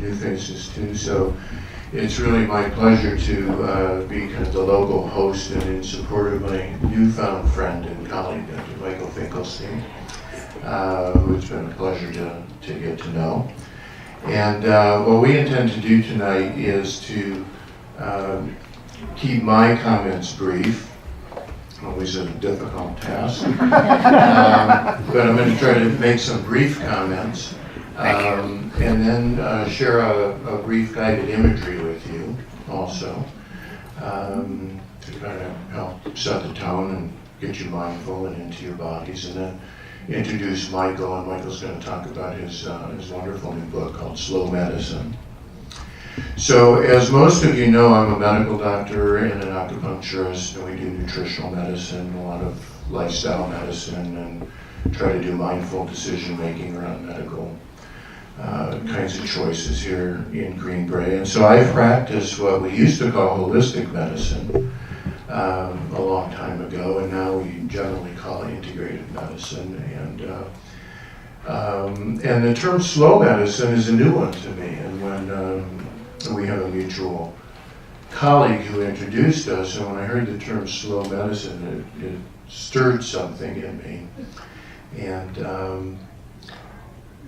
new faces too. So it's really my pleasure to be kind of the local host and in support of my newfound friend and colleague, Dr. Michael Finkelstein, who it's been a pleasure to get to know. And what we intend to do tonight is to keep my comments brief. Always a difficult task. But I'm going to try to make some brief comments and then share a brief guided imagery with you also to kind of help set the tone and get you mindful and into your bodies, and then introduce Michael, and Michael's going to talk about his wonderful new book called Slow Medicine. So, as most of you know, I'm a medical doctor and an acupuncturist, and we do nutritional medicine, a lot of lifestyle medicine, and try to do mindful decision making around medical kinds of choices here in Green Bay. And so I've practiced what we used to call holistic medicine a long time ago, and now we generally call it integrated medicine. And the term slow medicine is a new one to me. And when we have a mutual colleague who introduced us, and when I heard the term slow medicine, it stirred something in me.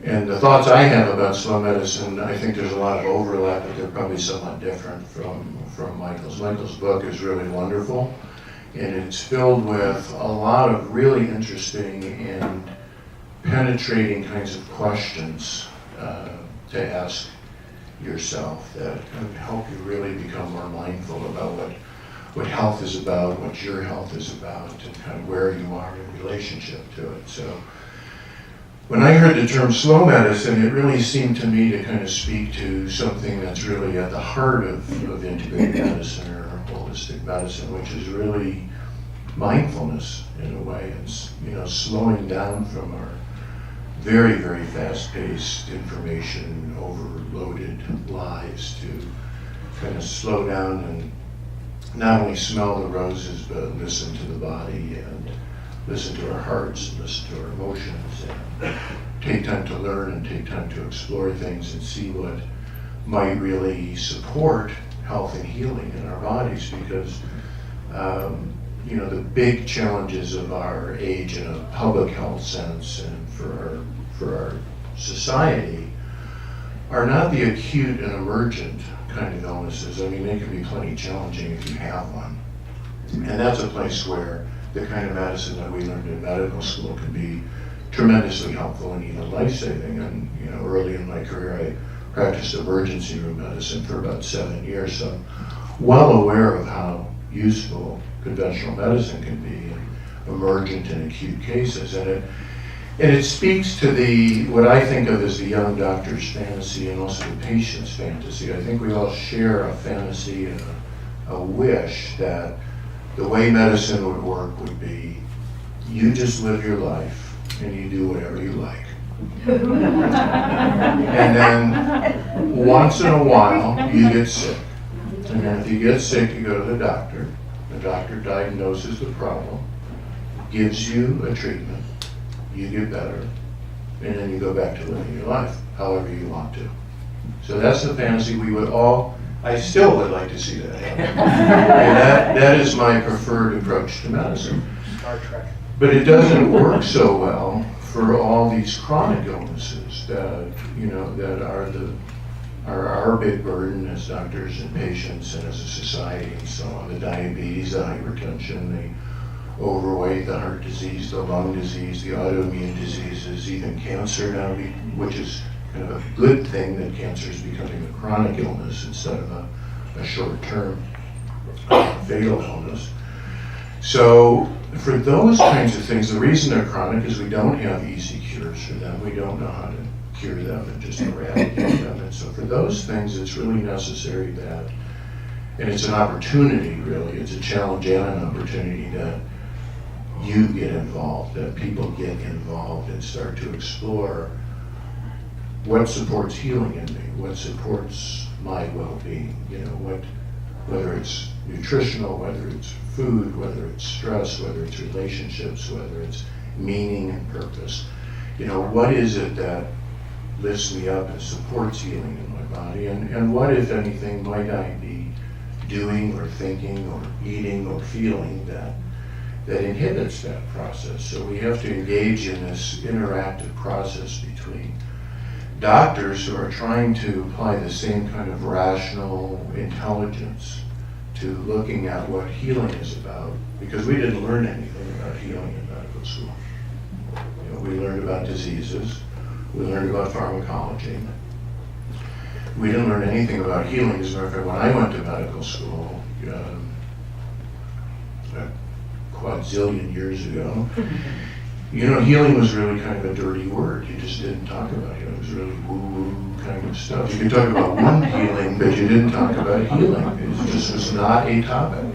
And the thoughts I have about slow medicine, I think there's a lot of overlap, but they're probably somewhat different from Michael's. Michael's book is really wonderful, and it's filled with a lot of really interesting and penetrating kinds of questions to ask yourself that can help you really become more mindful about what health is about, what your health is about, and kind of where you are in relationship to it. So when I heard the term slow medicine, it really seemed to me to kind of speak to something that's really at the heart of integrated medicine or holistic medicine, which is really mindfulness in a way. It's, slowing down from our very, very fast-paced, information overloaded lives to kind of slow down and not only smell the roses, but listen to the body and listen to our hearts and listen to our emotions and take time to learn and take time to explore things and see what might really support health and healing in our bodies, because the big challenges of our age in a public health sense and for our society are not the acute and emergent kind of illnesses. I mean, they can be plenty challenging if you have one. And that's a place where the kind of medicine that we learned in medical school can be tremendously helpful and even life-saving. And, early in my career, I practiced emergency room medicine for about 7 years, so I'm well aware of how useful conventional medicine can be in emergent and acute cases. And it speaks to what I think of as the young doctor's fantasy and also the patient's fantasy. I think we all share a fantasy and a wish that the way medicine would work would be you just live your life and you do whatever you like. And then once in a while you get sick. And then if you get sick, you go to the doctor. The doctor diagnoses the problem, gives you a treatment, you get better, and then you go back to living your life however you want to. So that's the fantasy I still would like to see that happen. And that is my preferred approach to medicine. Star Trek. But it doesn't work so well for all these chronic illnesses that are our big burden as doctors and patients and as a society and so on. The diabetes, the hypertension, the overweight, the heart disease, the lung disease, the autoimmune diseases, even cancer now, which is kind of a good thing that cancer is becoming a chronic illness instead of a short-term fatal illness. So for those kinds of things, the reason they're chronic is we don't have easy cures for them. We don't know how to cure them and just eradicate them. And so for those things, it's really necessary that, and it's an opportunity really, it's a challenge and an opportunity that you get involved, that people get involved and start to explore what supports healing in me, what supports my well-being, whether it's nutritional, whether it's food, whether it's stress, whether it's relationships, whether it's meaning and purpose. What is it that lifts me up and supports healing in my body, and what, if anything, might I be doing or thinking or eating or feeling that inhibits that process. So we have to engage in this interactive process between doctors who are trying to apply the same kind of rational intelligence to looking at what healing is about, because we didn't learn anything about healing in medical school. You know, we learned about diseases, we learned about pharmacology. We didn't learn anything about healing. As a matter of fact, when I went to medical school, a quadrillion years ago, you know, healing was really kind of a dirty word. You just didn't talk about it. It was really woo-woo kind of stuff. You could talk about wound healing, but you didn't talk about healing. It just was not a topic.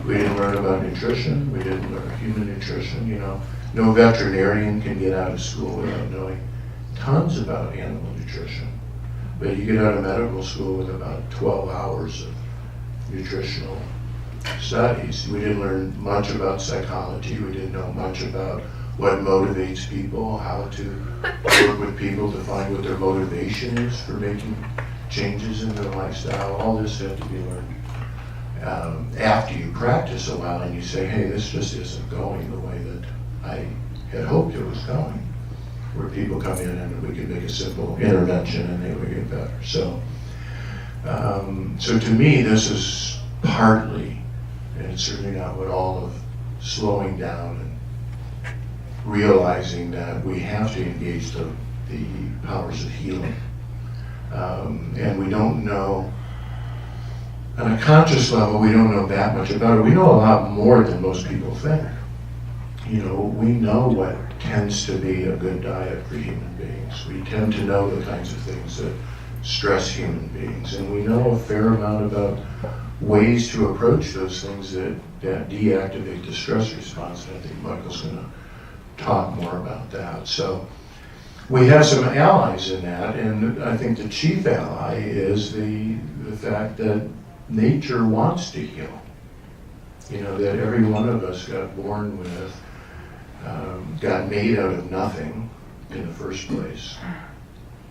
We didn't learn about nutrition. We didn't learn human nutrition. You know, no veterinarian can get out of school without knowing tons about animal nutrition. But you get out of medical school with about 12 hours of nutritional studies. We didn't learn much about psychology. We didn't know much about what motivates people, how to work with people to find what their motivation is for making changes in their lifestyle. All this had to be learned after you practice a while and you say, hey, this just isn't going the way that I had hoped it was going, where people come in and we can make a simple intervention and they would get better. So to me, this is partly, and it's certainly not what all of slowing down and realizing that we have to engage the powers of healing. And we don't know, on a conscious level, we don't know that much about it. We know a lot more than most people think. You know, we know what tends to be a good diet for human beings. We tend to know the kinds of things that stress human beings. And we know a fair amount about ways to approach those things that deactivate the stress response. And I think Michael's going to talk more about that. So we have some allies in that, and I think the chief ally is the fact that nature wants to heal. You know, that every one of us got born with, got made out of nothing in the first place.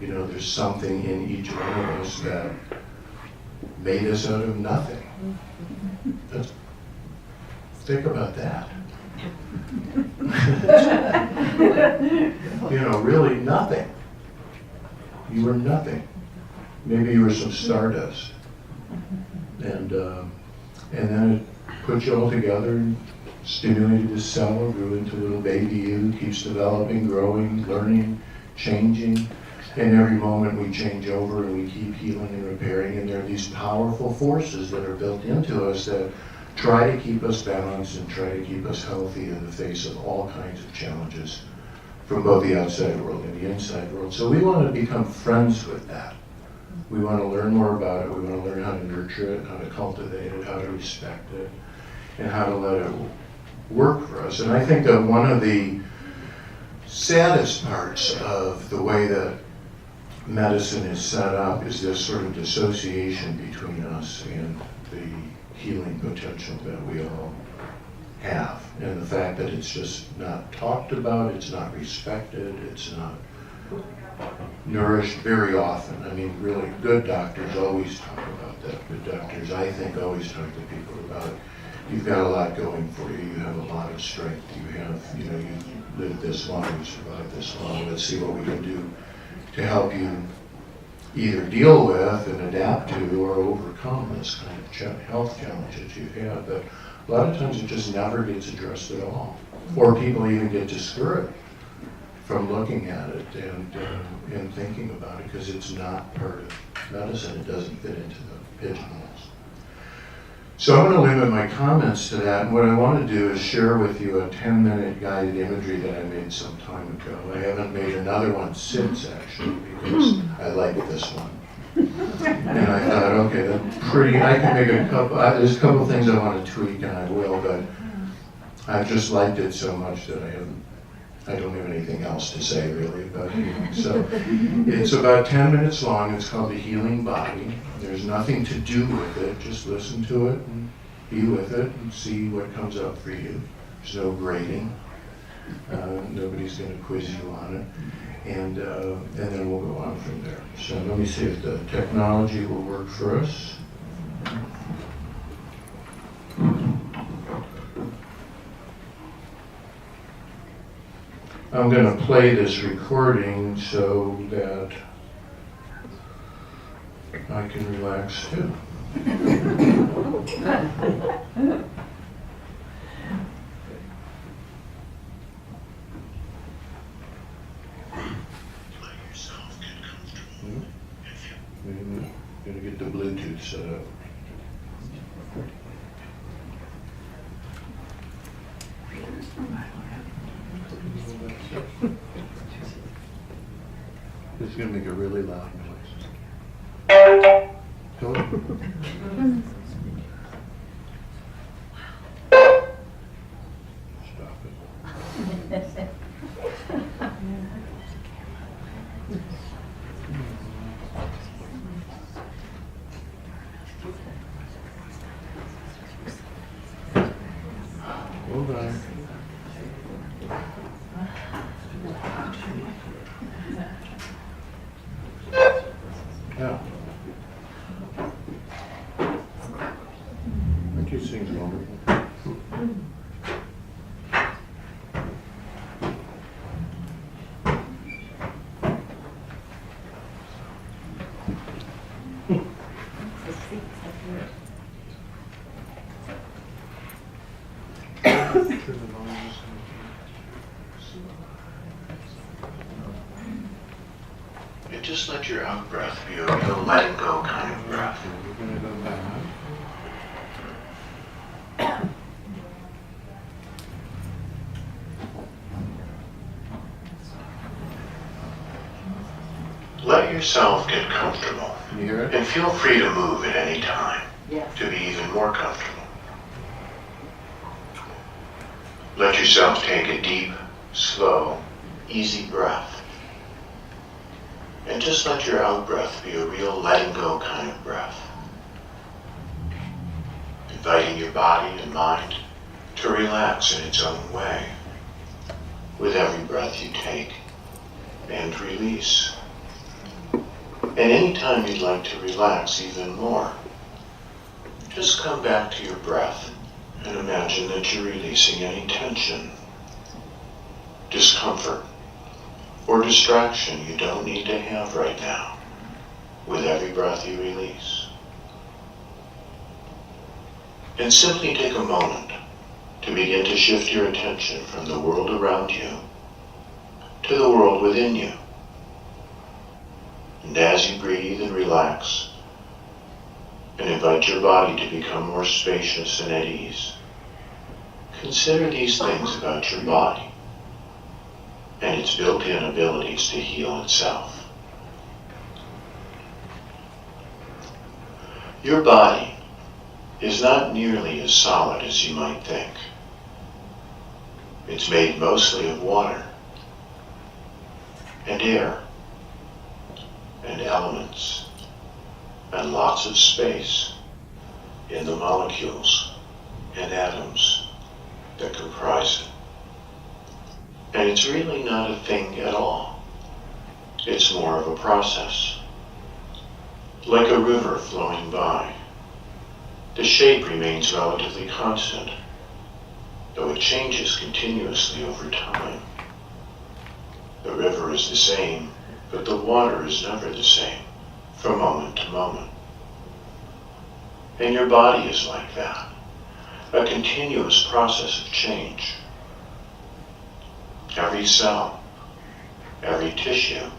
You know, there's something in each one of us that made us out of nothing. Think about that. You know, really nothing. You were nothing. Maybe you were some stardust. And then it put you all together and stimulated the cell, grew into a little baby you, keeps developing, growing, learning, changing. And every moment we change over and we keep healing and repairing. And there are these powerful forces that are built into us that try to keep us balanced and try to keep us healthy in the face of all kinds of challenges from both the outside world and the inside world. So we want to become friends with that. We want to learn more about it. We want to learn how to nurture it, how to cultivate it, how to respect it, and how to let it work for us. And I think that one of the saddest parts of the way that medicine is set up is this sort of dissociation between us and the healing potential that we all have, and the fact that it's just not talked about, it's not respected, it's not nourished very often. I mean, really, good doctors always talk about that. Good doctors, I think, always talk to people about, you've got a lot going for you, you have a lot of strength, you have, you know, you lived this long, you survived this long, let's see what we can do to help you either deal with and adapt to or overcome this kind of health challenge that you have. But a lot of times it just never gets addressed at all. Or people even get discouraged from looking at it and thinking about it because it's not part of medicine. It doesn't fit into the pigeonholes. So I'm going to limit my comments to that, and what I want to do is share with you a 10-minute guided imagery that I made some time ago. I haven't made another one since, actually, because I like this one. And I thought, okay, that's pretty, I can make a couple, there's a couple things I want to tweak, and I will, but I've just liked it so much that I don't have anything else to say, really, about healing. So it's about 10 minutes long. It's called The Healing Body. There's nothing to do with it. Just listen to it and be with it and see what comes up for you. There's no grading. Nobody's going to quiz you on it. And then we'll go on from there. So let me see if the technology will work for us. I'm going to play this recording so that I can relax too. I'm going to get the Bluetooth set up. It's going to make a really loud noise. Hello? Stop it. Hold on. Yeah. I think he sings wonderful. And just let your out breath be a real letting go kind of breath. We're going to go back. Let yourself get comfortable. Can you hear it? And feel free to move at any time. Yes. To be even more comfortable. Let yourself take a deep, slow, easy breath. And just let your out breath be a real letting go kind of breath. Inviting your body and mind to relax in its own way with every breath you take and release. And anytime you'd like to relax even more, just come back to your breath and imagine that you're releasing any tension, discomfort, or distraction you don't need to have right now with every breath you release. And simply take a moment to begin to shift your attention from the world around you to the world within you. And as you breathe and relax and invite your body to become more spacious and at ease, consider these things about your body and its built-in abilities to heal itself. Your body is not nearly as solid as you might think. It's made mostly of water and air and elements and lots of space in the molecules and atoms that comprise it. And it's really not a thing at all. It's more of a process. Like a river flowing by, the shape remains relatively constant, though it changes continuously over time. The river is the same, but the water is never the same, from moment to moment. And your body is like that, a continuous process of change. Every cell, every tissue,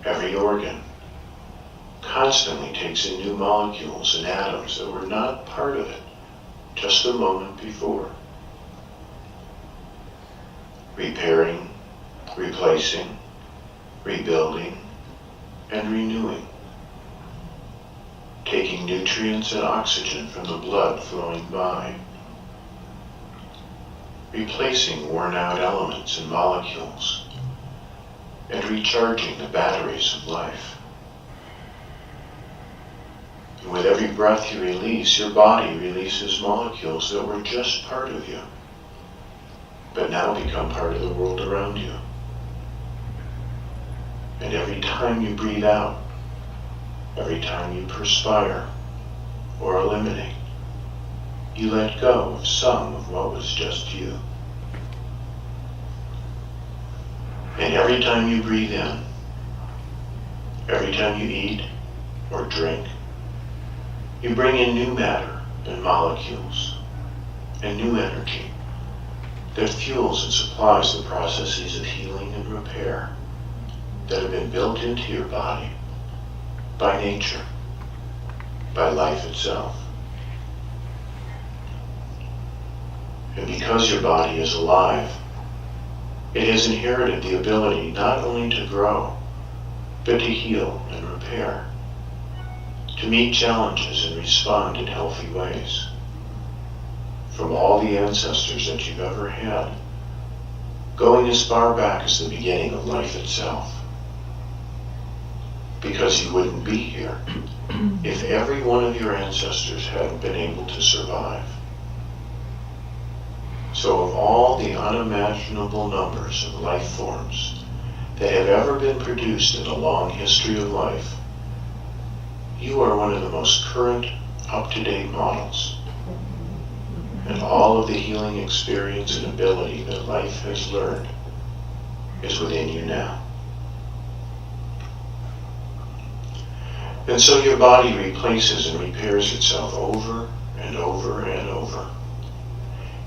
every organ constantly takes in new molecules and atoms that were not part of it just a moment before. Repairing, replacing, rebuilding, and renewing. Taking nutrients and oxygen from the blood flowing by. Replacing worn-out elements and molecules, and recharging the batteries of life. And with every breath you release, your body releases molecules that were just part of you, but now become part of the world around you. And every time you breathe out, every time you perspire or eliminate, you let go of some of what was just you. And every time you breathe in, every time you eat or drink, you bring in new matter and molecules and new energy that fuels and supplies the processes of healing and repair that have been built into your body by nature, by life itself. And because your body is alive, it has inherited the ability not only to grow, but to heal and repair, to meet challenges and respond in healthy ways. From all the ancestors that you've ever had, going as far back as the beginning of life itself. Because you wouldn't be here if every one of your ancestors hadn't been able to survive. So of all the unimaginable numbers of life forms that have ever been produced in the long history of life, you are one of the most current, up-to-date models. And all of the healing experience and ability that life has learned is within you now. And so your body replaces and repairs itself over and over and over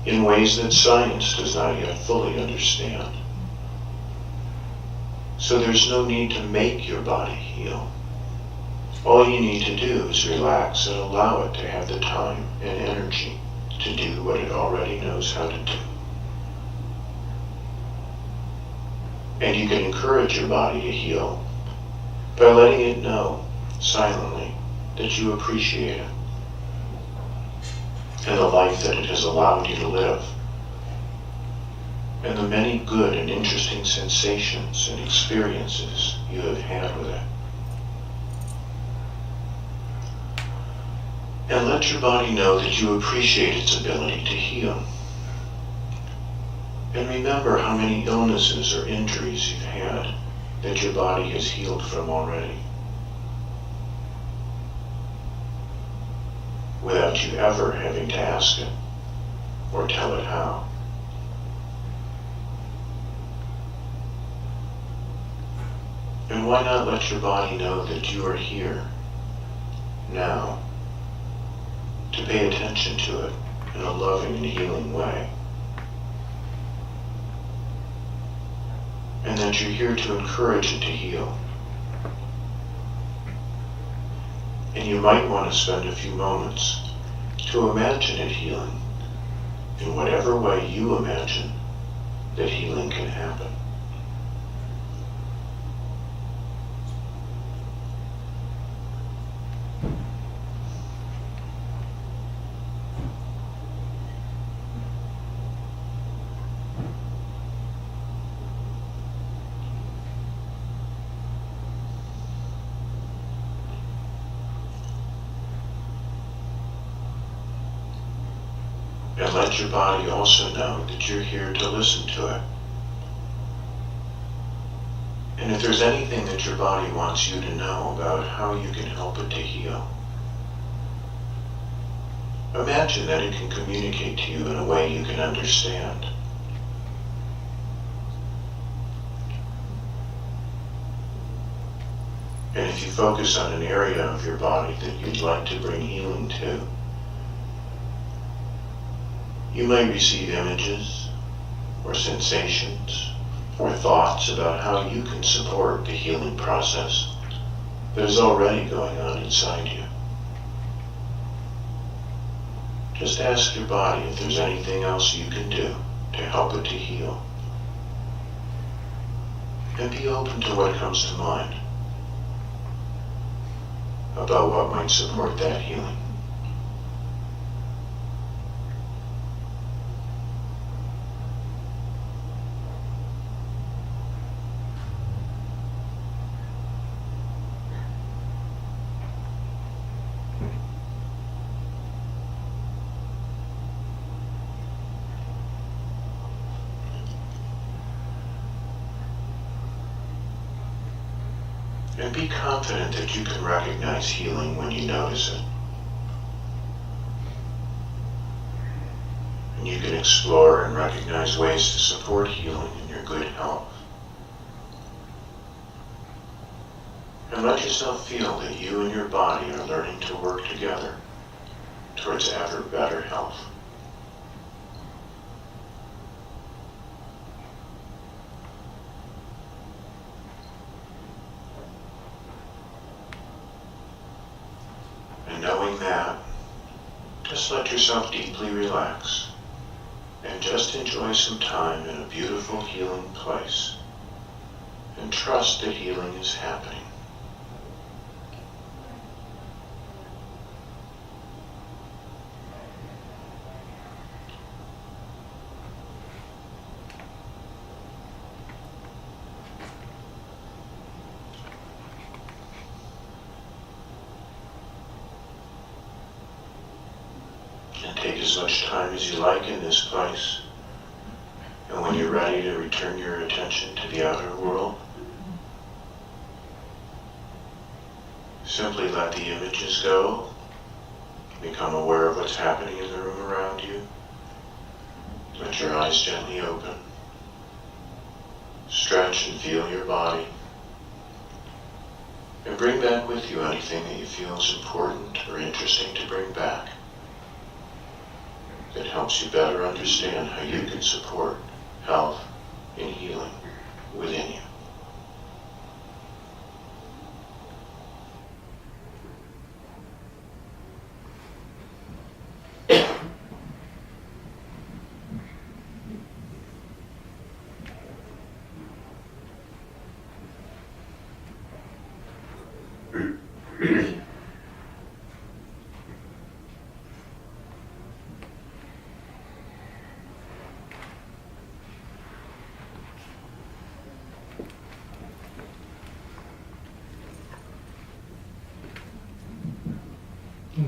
in ways that science does not yet fully understand. So there's no need to make your body heal. All you need to do is relax and allow it to have the time and energy to do what it already knows how to do. And you can encourage your body to heal by letting it know silently that you appreciate it and the life that it has allowed you to live and the many good and interesting sensations and experiences you have had with it. And let your body know that you appreciate its ability to heal. And remember how many illnesses or injuries you've had that your body has healed from already, without you ever having to ask it or tell it how. And why not let your body know that you are here, now, to pay attention to it in a loving and healing way. And that you're here to encourage it to heal. And you might want to spend a few moments to imagine it healing in whatever way you imagine that healing can happen. And let your body also know that you're here to listen to it. And if there's anything that your body wants you to know about how you can help it to heal, imagine that it can communicate to you in a way you can understand. And if you focus on an area of your body that you'd like to bring healing to, you might receive images or sensations or thoughts about how you can support the healing process that is already going on inside you. Just ask your body if there's anything else you can do to help it to heal. And be open to what comes to mind about what might support that healing. And be confident that you can recognize healing when you notice it. And you can explore and recognize ways to support healing in your good health. And let yourself feel that you and your body are learning to work together towards ever better health. And knowing that, just let yourself deeply relax and just enjoy some time in a beautiful healing place and trust that healing is happening. And take as much time as you like in this place. And when you're ready to return your attention to the outer world, simply let the images go. Become aware of what's happening in the room around you. Let your eyes gently open. Stretch and feel your body. And bring back with you anything that you feel is important or interesting to bring back. That helps you better understand how you can support health and healing within you.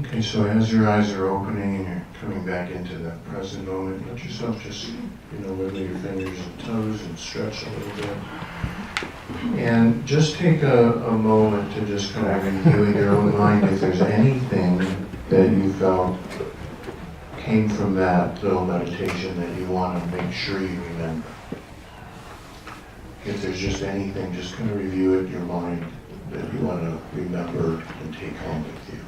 Okay, so as your eyes are opening and you're coming back into that present moment, let yourself just, wiggle your fingers and toes and stretch a little bit. And just take a moment to just kind of review in your own mind if there's anything that you felt came from that little meditation that you want to make sure you remember. If there's just anything, just kind of review it in your mind that you want to remember and take home with you.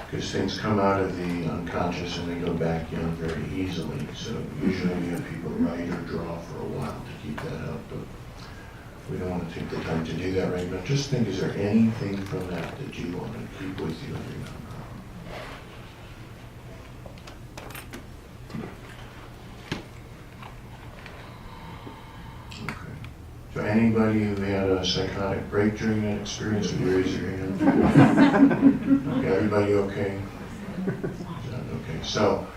Because things come out of the unconscious and they go back in very easily. So usually we have people write or draw for a while to keep that up, but we don't want to take the time to do that right now. Just think, is there anything from that that you want to keep with you and remember? So anybody who had a psychotic break during that experience, would you raise your hand? Okay, everybody okay? Okay, so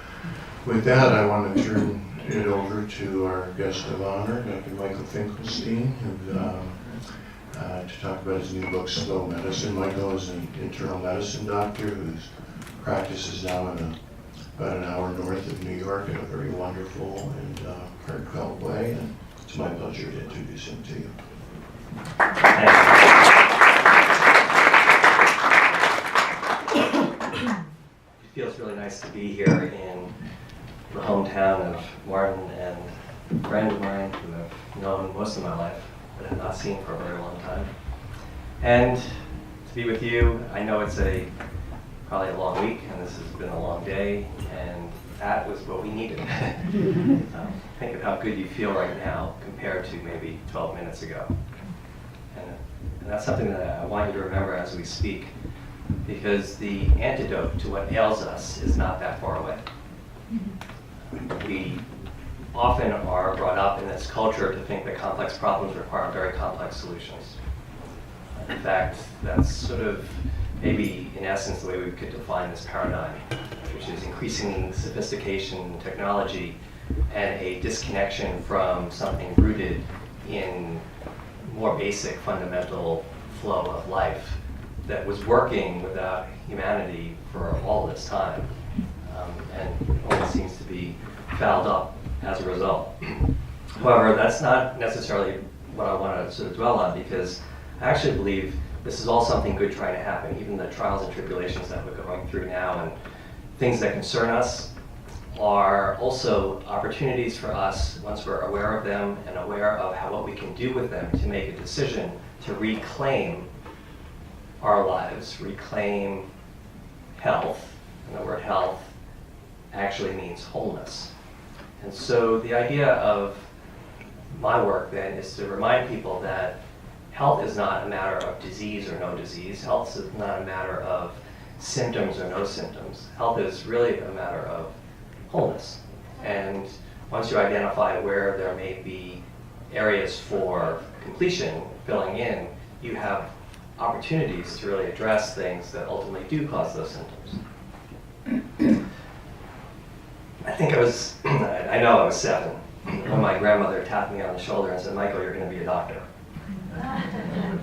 with that, I want to turn it over to our guest of honor, Dr. Michael Finkelstein, to talk about his new book, Slow Medicine. Michael is an internal medicine doctor whose practice is now in about an hour north of New York in a very wonderful and heartfelt way. And it's my pleasure to introduce him to you. It feels really nice to be here in the hometown of Martin and a friend of mine who I've known most of my life, but have not seen for a very long time. And to be with you, I know it's probably a long week, and this has been a long day, and that was what we needed. Think of how good you feel right now compared to maybe 12 minutes ago. And that's something that I want you to remember as we speak, because the antidote to what ails us is not that far away. We often are brought up in this culture to think that complex problems require very complex solutions. In fact, that's sort of maybe in essence the way we could define this paradigm, which is increasing sophistication, technology, and a disconnection from something rooted in more basic fundamental flow of life that was working without humanity for all this time, and only seems to be fouled up as a result. However, that's not necessarily what I want to sort of dwell on, because I actually believe this is all something good trying to happen, even the trials and tribulations that we're going through now and things that concern us are also opportunities for us, once we're aware of them and aware of what we can do with them, to make a decision to reclaim our lives, reclaim health. And the word health actually means wholeness. And so the idea of my work then is to remind people that health is not a matter of disease or no disease. Health is not a matter of symptoms or no symptoms. Health is really a matter of wholeness. And once you identify where there may be areas for completion, filling in, you have opportunities to really address things that ultimately do cause those symptoms. I know I was 7 when my grandmother tapped me on the shoulder and said, "Michael, you're going to be a doctor."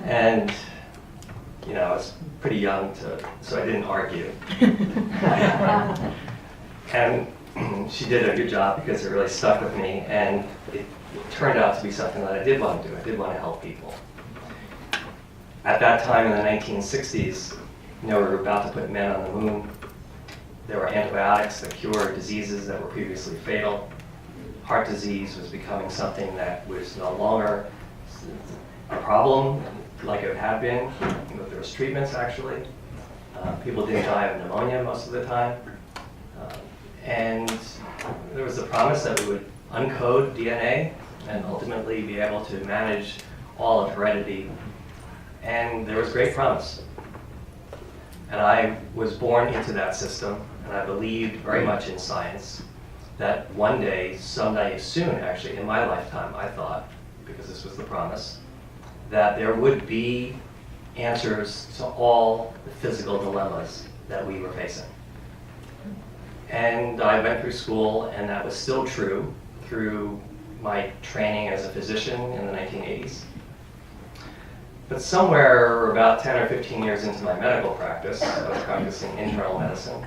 And, I was pretty young, so I didn't argue. And she did a good job because it really stuck with me, and it turned out to be something that I did want to do. I did want to help people. At that time in the 1960s, we were about to put men on the moon. There were antibiotics that cured diseases that were previously fatal. Heart disease was becoming something that was no longer a problem like it had been. But there was treatments, actually. People didn't die of pneumonia most of the time. And there was a promise that we would uncode DNA and ultimately be able to manage all of heredity. And there was great promise. And I was born into that system, and I believed very much in science, that one day, someday soon actually, in my lifetime, I thought, because this was the promise, that there would be answers to all the physical dilemmas that we were facing. And I went through school, and that was still true through my training as a physician in the 1980s. But somewhere about 10 or 15 years into my medical practice, I was practicing internal medicine.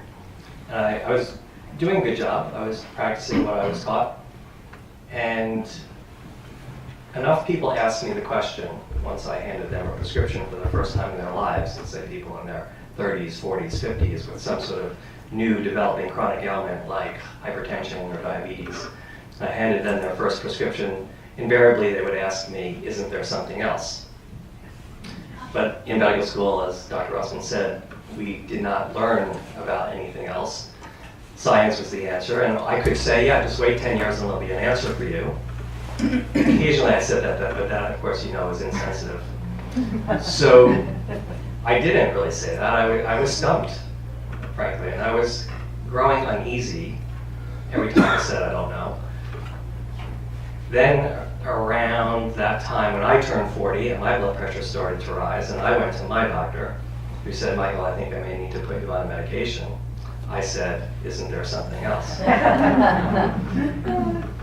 And I was doing a good job. I was practicing what I was taught. And enough people asked me the question, once I handed them a prescription for the first time in their lives, let's say people in their 30s, 40s, 50s, with some sort of new developing chronic ailment like hypertension or diabetes. And I handed them their first prescription. Invariably, they would ask me, "Isn't there something else?" But in medical school, as Dr. Rossman said, we did not learn about anything else. Science was the answer, and I could say, yeah, just wait 10 years and there'll be an answer for you. Occasionally I said that, but that, of course, is insensitive. So I didn't really say that. I was stumped, frankly, and I was growing uneasy every time I said I don't know. Then around that time when I turned 40 and my blood pressure started to rise, and I went to my doctor, who said, "Michael, I think I may need to put you on medication." I said, "Isn't there something else?"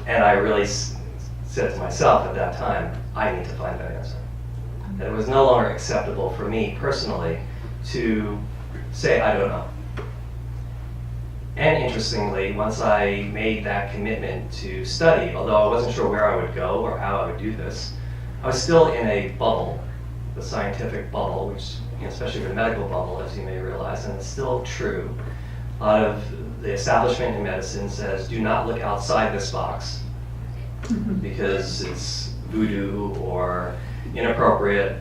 And I really said to myself at that time, I need to find that answer. And it was no longer acceptable for me personally to say, I don't know. And interestingly, once I made that commitment to study, although I wasn't sure where I would go or how I would do this, I was still in a bubble, the scientific bubble, which, especially the medical bubble, as you may realize, and it's still true. A lot of the establishment in medicine says, do not look outside this box because it's voodoo or inappropriate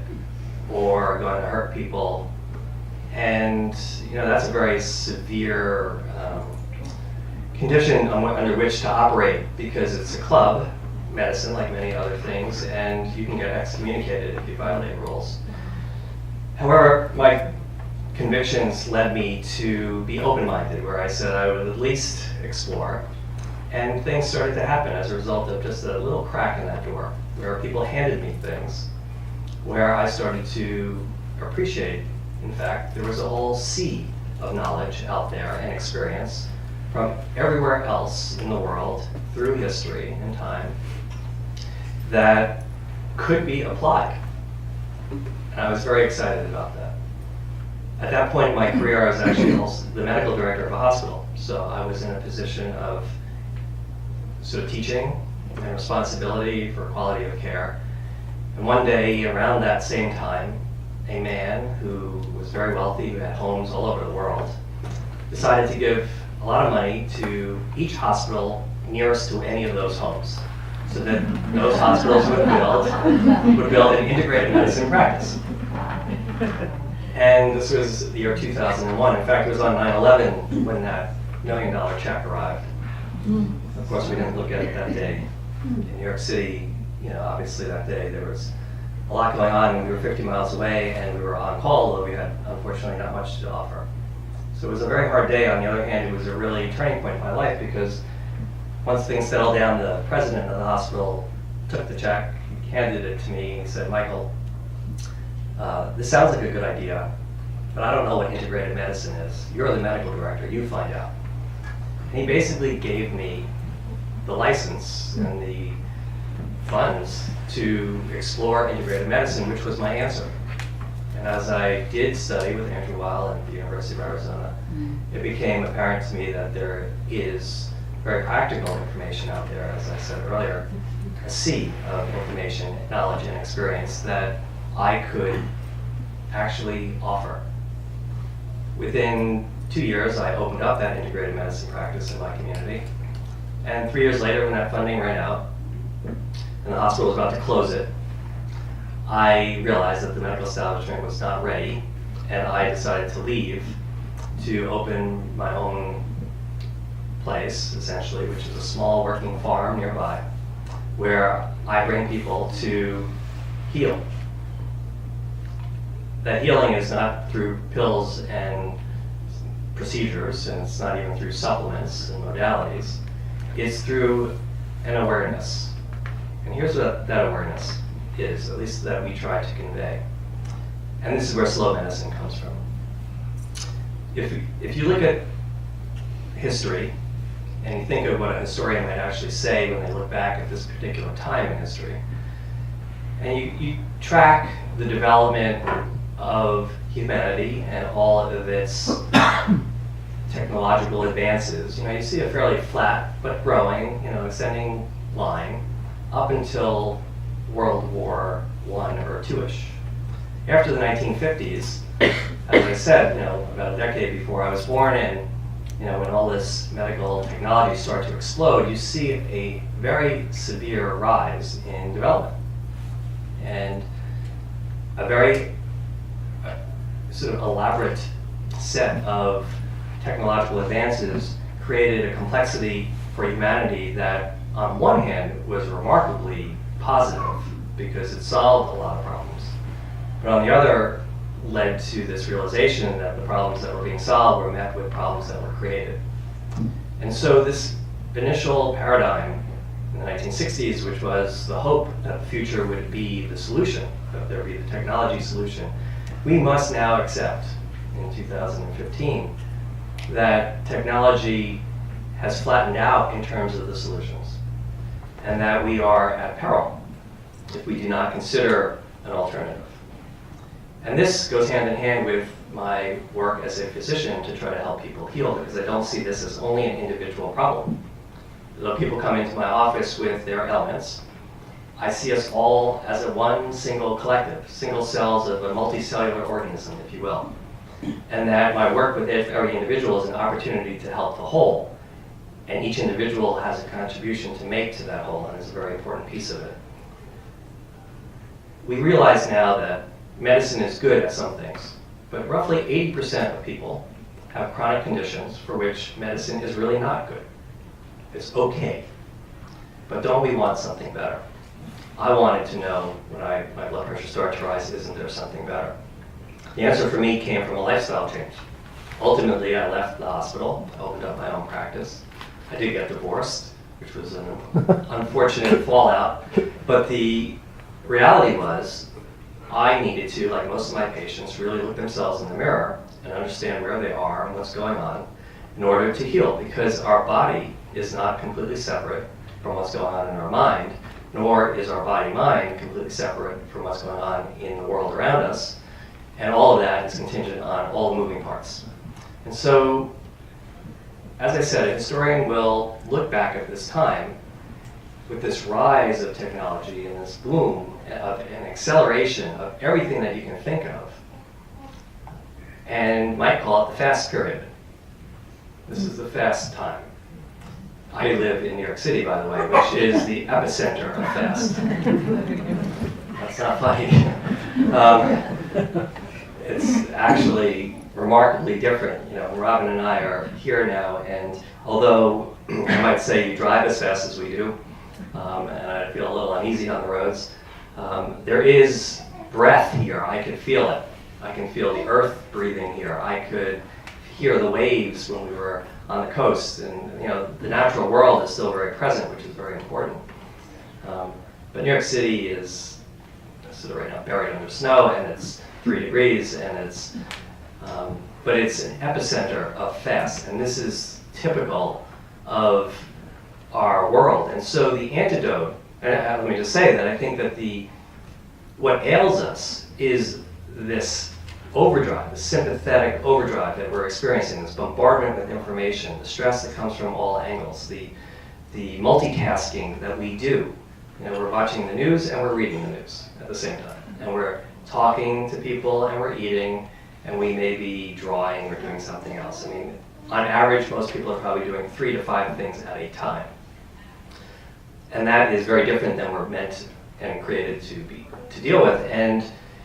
or going to hurt people. And that's a very severe condition under which to operate, because it's a club, medicine, like many other things, and you can get excommunicated if you violate rules. However, my convictions led me to be open-minded, where I said I would at least explore. And things started to happen as a result of just a little crack in that door, where people handed me things, where I started to appreciate, in fact, there was a whole sea of knowledge out there and experience from everywhere else in the world, through history and time, that could be applied. And I was very excited about that. At that point in my career, I was actually also the medical director of a hospital. So I was in a position of sort of teaching and responsibility for quality of care. And one day around that same time, a man who was very wealthy, who had homes all over the world, decided to give a lot of money to each hospital nearest to any of those homes, so that those hospitals would build an integrated medicine practice. And this was the year 2001. In fact, it was on 9/11 when that $1 million check arrived. Of course, we didn't look at it that day. In New York City, obviously that day there was a lot going on. We were 50 miles away and we were on call, although we had unfortunately not much to offer. So it was a very hard day. On the other hand, it was a really turning point in my life, because once things settled down, the president of the hospital took the check, handed it to me, and he said, "Michael, this sounds like a good idea, but I don't know what integrated medicine is. You're the medical director, you find out." And he basically gave me the license and the funds to explore integrated medicine, which was my answer. And as I did study with Andrew Weil at the University of Arizona, it became apparent to me that there is very practical information out there, as I said earlier, a sea of information, knowledge, and experience that I could actually offer. Within 2 years, I opened up that integrated medicine practice in my community. And 3 years later, when that funding ran out, and the hospital was about to close it, I realized that the medical establishment was not ready, and I decided to leave to open my own place, essentially, which is a small working farm nearby, where I bring people to heal. That healing is not through pills and procedures, and it's not even through supplements and modalities. It's through an awareness. And here's what that awareness is, at least that we try to convey. And this is where slow medicine comes from. If you look at history, and you think of what a historian might actually say when they look back at this particular time in history, and you track the development of humanity and all of its technological advances, you see a fairly flat but growing, ascending line up until World War I or II-ish. After the 1950s, as I said, about a decade before I was born, and when all this medical technology started to explode, you see a very severe rise in development, and a very sort of elaborate set of technological advances created a complexity for humanity that, on one hand, was remarkably positive because it solved a lot of problems, but on the other, led to this realization that the problems that were being solved were met with problems that were created. And so this initial paradigm in the 1960s, which was the hope that the future would be the solution, that there would be the technology solution, we must now accept in 2015 that technology has flattened out in terms of the solutions, and that we are at peril if we do not consider an alternative. And this goes hand in hand with my work as a physician to try to help people heal, because I don't see this as only an individual problem. Though people come into my office with their ailments, I see us all as a one single collective, single cells of a multicellular organism, if you will. And that my work with every individual is an opportunity to help the whole. And each individual has a contribution to make to that whole, and is a very important piece of it. We realize now that medicine is good at some things, but roughly 80% of people have chronic conditions for which medicine is really not good. It's okay, but don't we want something better? I wanted to know when my blood pressure started to rise, isn't there something better? The answer for me came from a lifestyle change. Ultimately, I left the hospital, opened up my own practice. I did get divorced, which was an unfortunate fallout, but the reality was I needed to, like most of my patients, really look themselves in the mirror and understand where they are and what's going on in order to heal, because our body is not completely separate from what's going on in our mind, nor is our body-mind completely separate from what's going on in the world around us, and all of that is contingent on all the moving parts. And so, as I said, a historian will look back at this time with this rise of technology and this boom of an acceleration of everything that you can think of, and might call it the fast period. This is the fast time. I live in New York City, by the way, which is the epicenter of fast. That's not funny. It's actually remarkably different. Robin and I are here now, and although I might say you drive as fast as we do, and I feel a little uneasy on the roads, there is breath here. I could feel it. I can feel the earth breathing here. I could hear the waves when we were on the coast, and the natural world is still very present, which is very important. But New York City is sort of right now buried under snow, and it's 3 degrees, and but it's an epicenter of fast, and this is typical of our world. And so the antidote, and let me just say that I think that what ails us is this overdrive, the sympathetic overdrive that we're experiencing, this bombardment with information, the stress that comes from all angles, the multitasking that we do. We're watching the news and we're reading the news at the same time, and we're talking to people and we're eating, and we may be drawing or doing something else. I mean, on average, most people are probably doing 3 to 5 things at a time. And that is very different than we're meant and created to deal with. And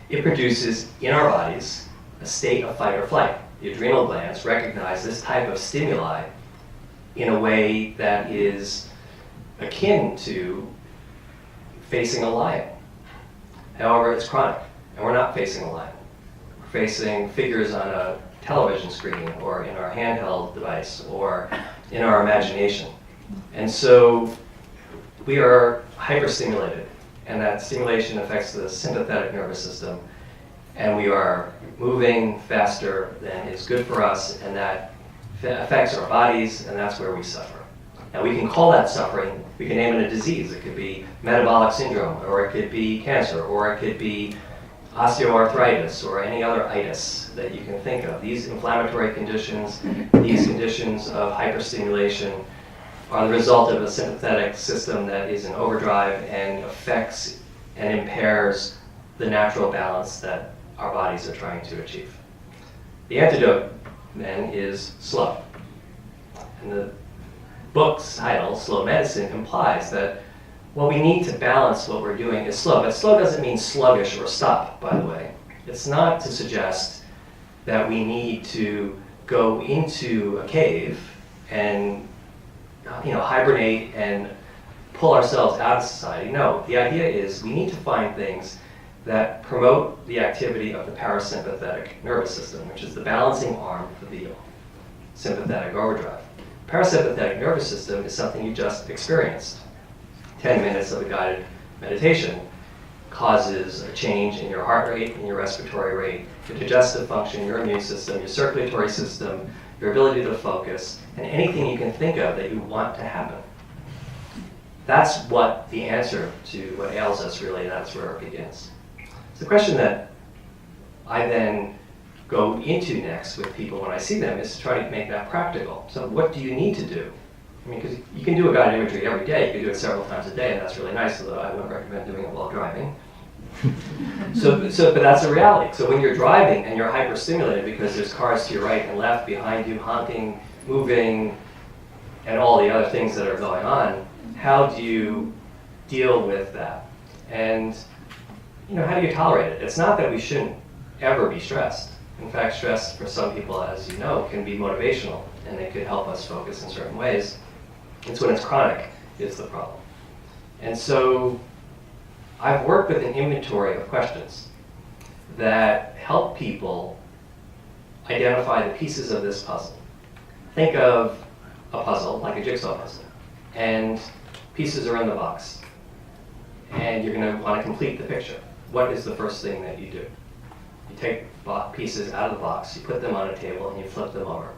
it produces in our bodies a state of fight or flight. The adrenal glands recognize this type of stimuli in a way that is akin to facing a lion. However, it's chronic, and we're not facing a lion. We're facing figures on a television screen, or in our handheld device, or in our imagination. And so we are hyperstimulated, and that stimulation affects the sympathetic nervous system, and we are moving faster than is good for us, and that affects our bodies, and that's where we suffer. Now, we can call that suffering, we can name it a disease. It could be metabolic syndrome, or it could be cancer, or it could be osteoarthritis, or any other itis that you can think of. These inflammatory conditions, these conditions of hyperstimulation, are the result of a sympathetic system that is in overdrive and affects and impairs the natural balance that our bodies are trying to achieve. The antidote, then, is slow. And the book's title, Slow Medicine, implies that what we need to balance what we're doing is slow. But slow doesn't mean sluggish or stop, by the way. It's not to suggest that we need to go into a cave and hibernate and pull ourselves out of society. No, the idea is we need to find things that promote the activity of the parasympathetic nervous system, which is the balancing arm for the sympathetic overdrive. Parasympathetic nervous system is something you just experienced. 10 minutes of a guided meditation causes a change in your heart rate and your respiratory rate, your digestive function, your immune system, your circulatory system, your ability to focus, and anything you can think of that you want to happen. That's what the answer to what ails us really, that's where it begins. So the question that I then go into next with people when I see them is to try to make that practical. So what do you need to do? I mean, because you can do a guided imagery every day. You can do it several times a day, and that's really nice, although I wouldn't recommend doing it while driving. But that's a reality. So when you're driving and you're hyperstimulated because there's cars to your right and left, behind you, honking, moving, and all the other things that are going on, how do you deal with that? And how do you tolerate it? It's not that we shouldn't ever be stressed. In fact, stress for some people, as you know, can be motivational, and it could help us focus in certain ways. It's when it's chronic is the problem. And so I've worked with an inventory of questions that help people identify the pieces of this puzzle. Think of a puzzle, like a jigsaw puzzle, and pieces are in the box. And you're going to want to complete the picture. What is the first thing that you do? You take pieces out of the box, you put them on a table, and you flip them over.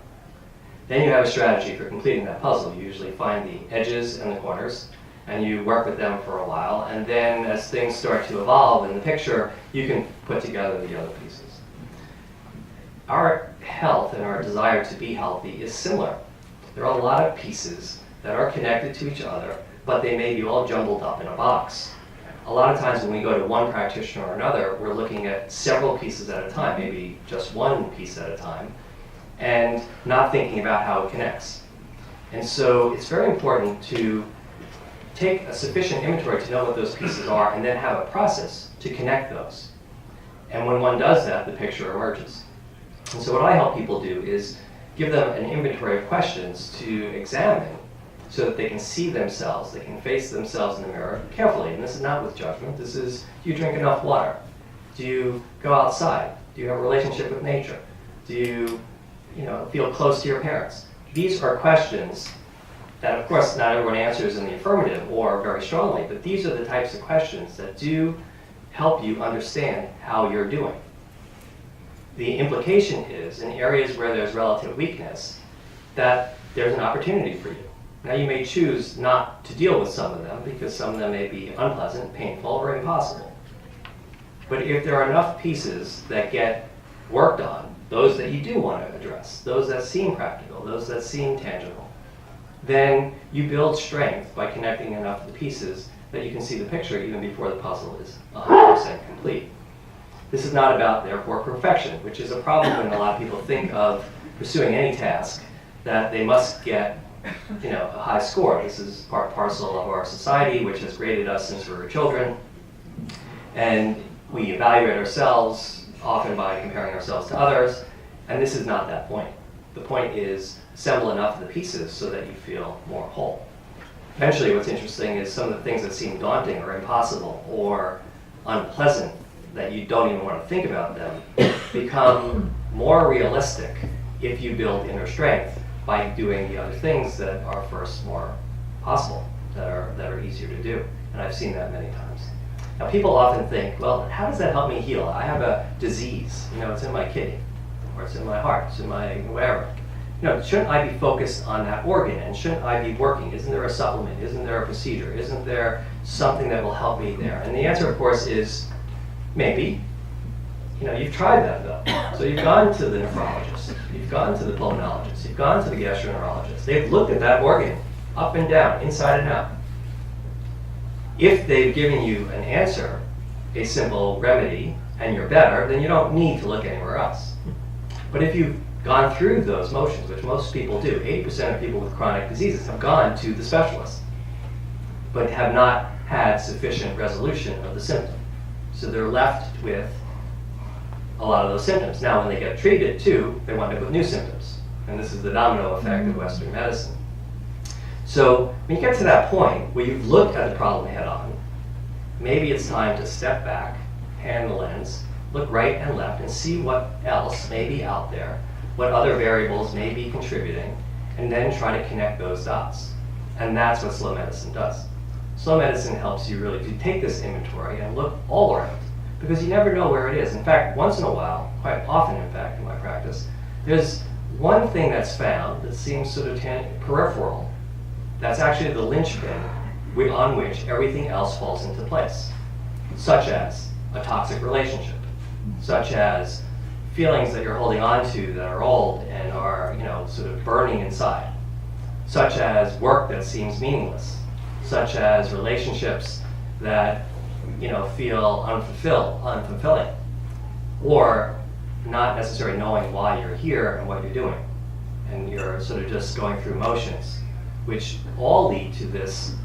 Then you have a strategy for completing that puzzle. You usually find the edges and the corners, and you work with them for a while, and then as things start to evolve in the picture, you can put together the other pieces. Our health and our desire to be healthy is similar. There are a lot of pieces that are connected to each other, but they may be all jumbled up in a box. a lot of times when we go to one practitioner or another, we're looking at several pieces at a time, maybe just one piece at a time, and not thinking about how it connects. And so it's very important to take a sufficient inventory to know what those pieces are and then have a process to connect those. And when one does that, the picture emerges. And so what I help people do is give them an inventory of questions to examine so that they can see themselves, they can face themselves in the mirror carefully. And this is not with judgment. This is, do you drink enough water? Do you go outside? Do you have a relationship with nature? Do you feel close to your parents? These are questions that, of course, not everyone answers in the affirmative or very strongly, but these are the types of questions that do help you understand how you're doing. The implication is, in areas where there's relative weakness, that there's an opportunity for you. Now, you may choose not to deal with some of them because some of them may be unpleasant, painful, or impossible. But if there are enough pieces that get worked on, those that you do want to address, those that seem practical, those that seem tangible, then you build strength by connecting enough of the pieces that you can see the picture even before the puzzle is 100% complete. This is not about, therefore, perfection, which is a problem when a lot of people think of pursuing any task that they must get a high score. This is part and parcel of our society, which has graded us since we were children. And we evaluate ourselves often by comparing ourselves to others, and this is not that point. The point is assemble enough of the pieces so that you feel more whole. Eventually, what's interesting is some of the things that seem daunting or impossible or unpleasant that you don't even want to think about them become more realistic if you build inner strength by doing the other things that are first more possible, that are easier to do. And I've seen that many times. Now, people often think, well, how does that help me heal? I have a disease, it's in my kidney, or it's in my heart, it's in my wherever. Shouldn't I be focused on that organ, and shouldn't I be working? Isn't there a supplement? Isn't there a procedure? Isn't there something that will help me there? And the answer, of course, is maybe. You've tried that, though. So you've gone to the nephrologist, you've gone to the pulmonologist, you've gone to the gastroenterologist. They've looked at that organ, up and down, inside and out. If they've given you an answer, a simple remedy, and you're better, then you don't need to look anywhere else. But if you've gone through those motions, which most people do, 80% of people with chronic diseases have gone to the specialist, but have not had sufficient resolution of the symptom. So they're left with a lot of those symptoms. Now, when they get treated, too, they wind up with new symptoms. And this is the domino effect of Western medicine. So when you get to that point where you've looked at the problem head on, maybe it's time to step back, pan the lens, look right and left, and see what else may be out there, what other variables may be contributing, and then try to connect those dots. And that's what slow medicine does. Slow medicine helps you really to take this inventory and look all around, because you never know where it is. In fact, once in a while, quite often in fact in my practice, there's one thing that's found that seems sort of peripheral, that's actually the linchpin on which everything else falls into place, such as a toxic relationship, such as feelings that you're holding on to that are old and are, sort of burning inside, such as work that seems meaningless, such as relationships that, feel unfulfilling, or not necessarily knowing why you're here and what you're doing, and you're sort of just going through motions, which all lead to this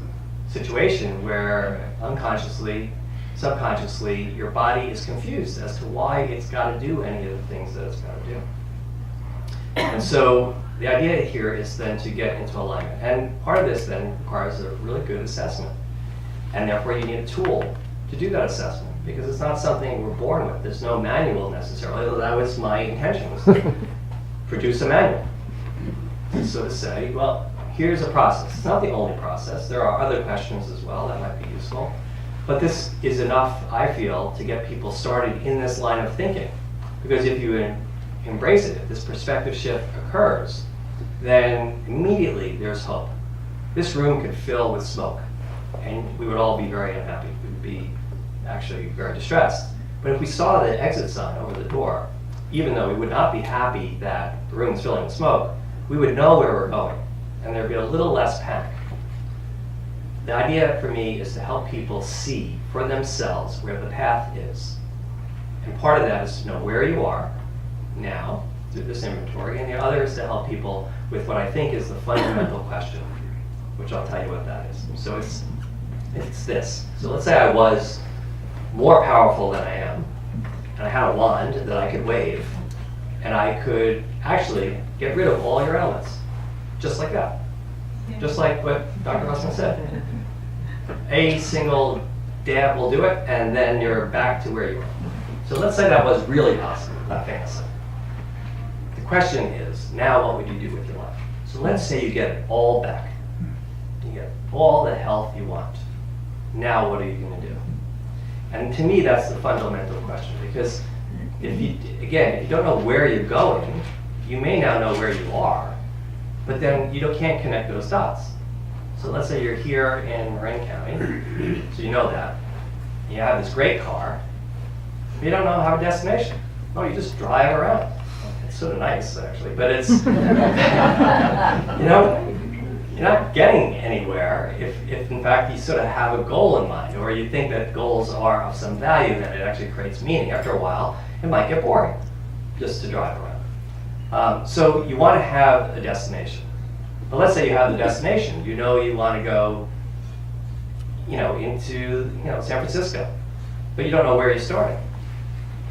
situation where unconsciously, subconsciously, your body is confused as to why it's got to do any of the things that it's got to do. And so the idea here is then to get into alignment. And part of this then requires a really good assessment. And therefore you need a tool to do that assessment, because it's not something we're born with. There's no manual necessarily, although that was my intention, was to produce a manual. So to say, well, here's a process. It's not the only process. There are other questions as well that might be useful. But this is enough, I feel, to get people started in this line of thinking. Because if you embrace it, if this perspective shift occurs, then immediately there's hope. This room could fill with smoke, and we would all be very unhappy. We would be actually very distressed. But if we saw the exit sign over the door, even though we would not be happy that the room is filling with smoke, we would know where we're going, and there'd be a little less panic. the idea for me is to help people see for themselves where the path is. And part of that is to know where you are now through this inventory, and the other is to help people with what I think is the fundamental question, which I'll tell you what that is. So it's this. So let's say I was more powerful than I am, and I had a wand that I could wave, and I could actually get rid of all your ailments, just like that. Just like what Dr. Russell said. A single dab will do it, and then you're back to where you were. So let's say that was really possible, not fantasy. The question is, now what would you do with your life? So let's say you get it all back. You get all the health you want. Now what are you going to do? And to me, that's the fundamental question, because if you don't know where you're going, you may now know where you are, but then you can't connect those dots. So let's say you're here in Marin County, so you know that. You have this great car, but you don't know how a destination. Oh, you just drive around. It's sort of nice, actually, but it's, you're not getting anywhere if in fact you sort of have a goal in mind, or you think that goals are of some value, that it actually creates meaning. After a while, it might get boring just to drive around. So you want to have a destination. But let's say you have the destination. You know you want to go, into San Francisco, but you don't know where you're starting.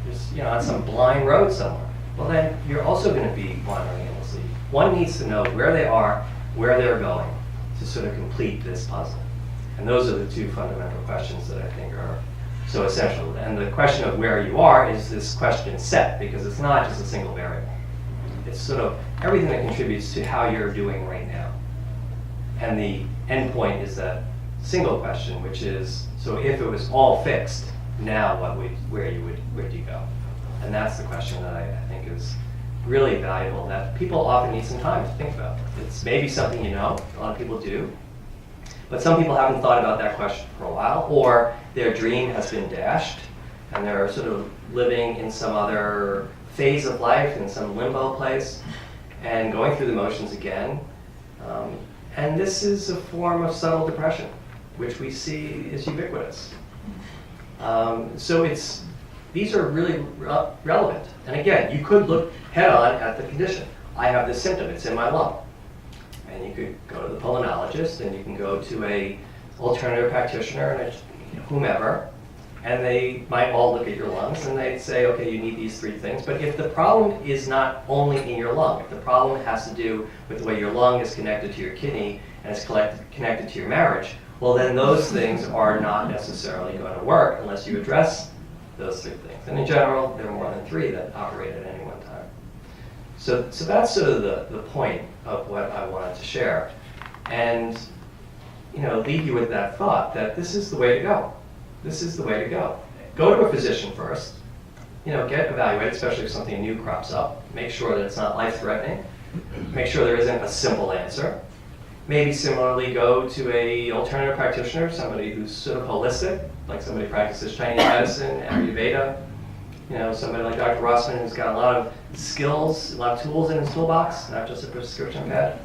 Just on some blind road somewhere. Well, then you're also going to be wandering aimlessly. One needs to know where they are, where they're going, to sort of complete this puzzle. And those are the two fundamental questions that I think are so essential. And the question of where you are is this question set, because it's not just a single variable. It's sort of everything that contributes to how you're doing right now. And the end point is that single question, which is, so if it was all fixed, now where do you go? And that's the question that I think is really valuable, that people often need some time to think about. It's maybe something a lot of people do, but some people haven't thought about that question for a while, or their dream has been dashed, and they're sort of living in some other phase of life, in some limbo place, and going through the motions again. And this is a form of subtle depression, which we see is ubiquitous. So these are really relevant. And again, you could look head on at the condition. I have this symptom, it's in my lung. And you could go to the pulmonologist, and you can go to a alternative practitioner, and whomever, and they might all look at your lungs, and they'd say, okay, you need these 3 things. But if the problem is not only in your lung, if the problem has to do with the way your lung is connected to your kidney, and it's connected to your marriage, well, then those things are not necessarily going to work unless you address those 3 things. And in general, there are more than 3 that operate at any one time. So that's sort of the point of what I wanted to share. And leave you with that thought that this is the way to go. This is the way to go. Go to a physician first. Get evaluated, especially if something new crops up. Make sure that it's not life-threatening. Make sure there isn't a simple answer. Maybe similarly go to a alternative practitioner, somebody who's sort of holistic, like somebody who practices Chinese medicine, Ayurveda, somebody like Dr. Rossman, who's got a lot of skills, a lot of tools in his toolbox, not just a prescription pad.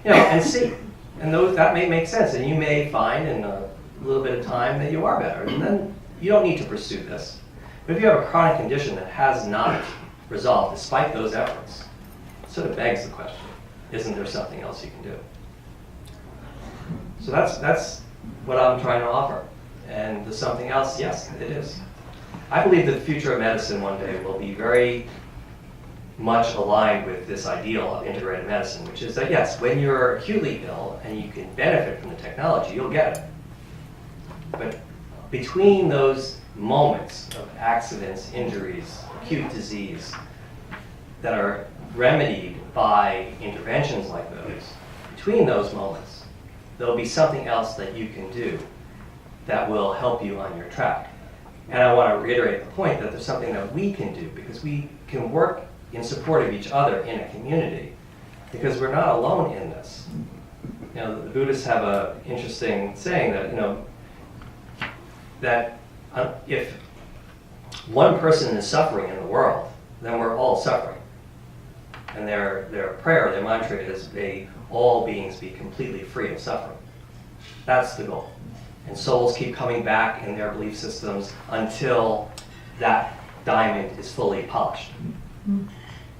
And see. And that may make sense, and you may find in a little bit of time that you are better, and then you don't need to pursue this. But if you have a chronic condition that has not resolved despite those efforts, it sort of begs the question, isn't there something else you can do? So that's what I'm trying to offer. And the something else, yes, it is. I believe that the future of medicine one day will be very much aligned with this ideal of integrated medicine, which is that, yes, when you're acutely ill and you can benefit from the technology, you'll get it. But between those moments of accidents, injuries, acute disease that are remedied by interventions like those, between those moments, there'll be something else that you can do that will help you on your track. And I want to reiterate the point that there's something that we can do, because we can work in support of each other in a community, because we're not alone in this. The Buddhists have an interesting saying that if one person is suffering in the world, then we're all suffering. And their prayer, their mantra is, may all beings be completely free of suffering. That's the goal. And souls keep coming back in their belief systems until that diamond is fully polished.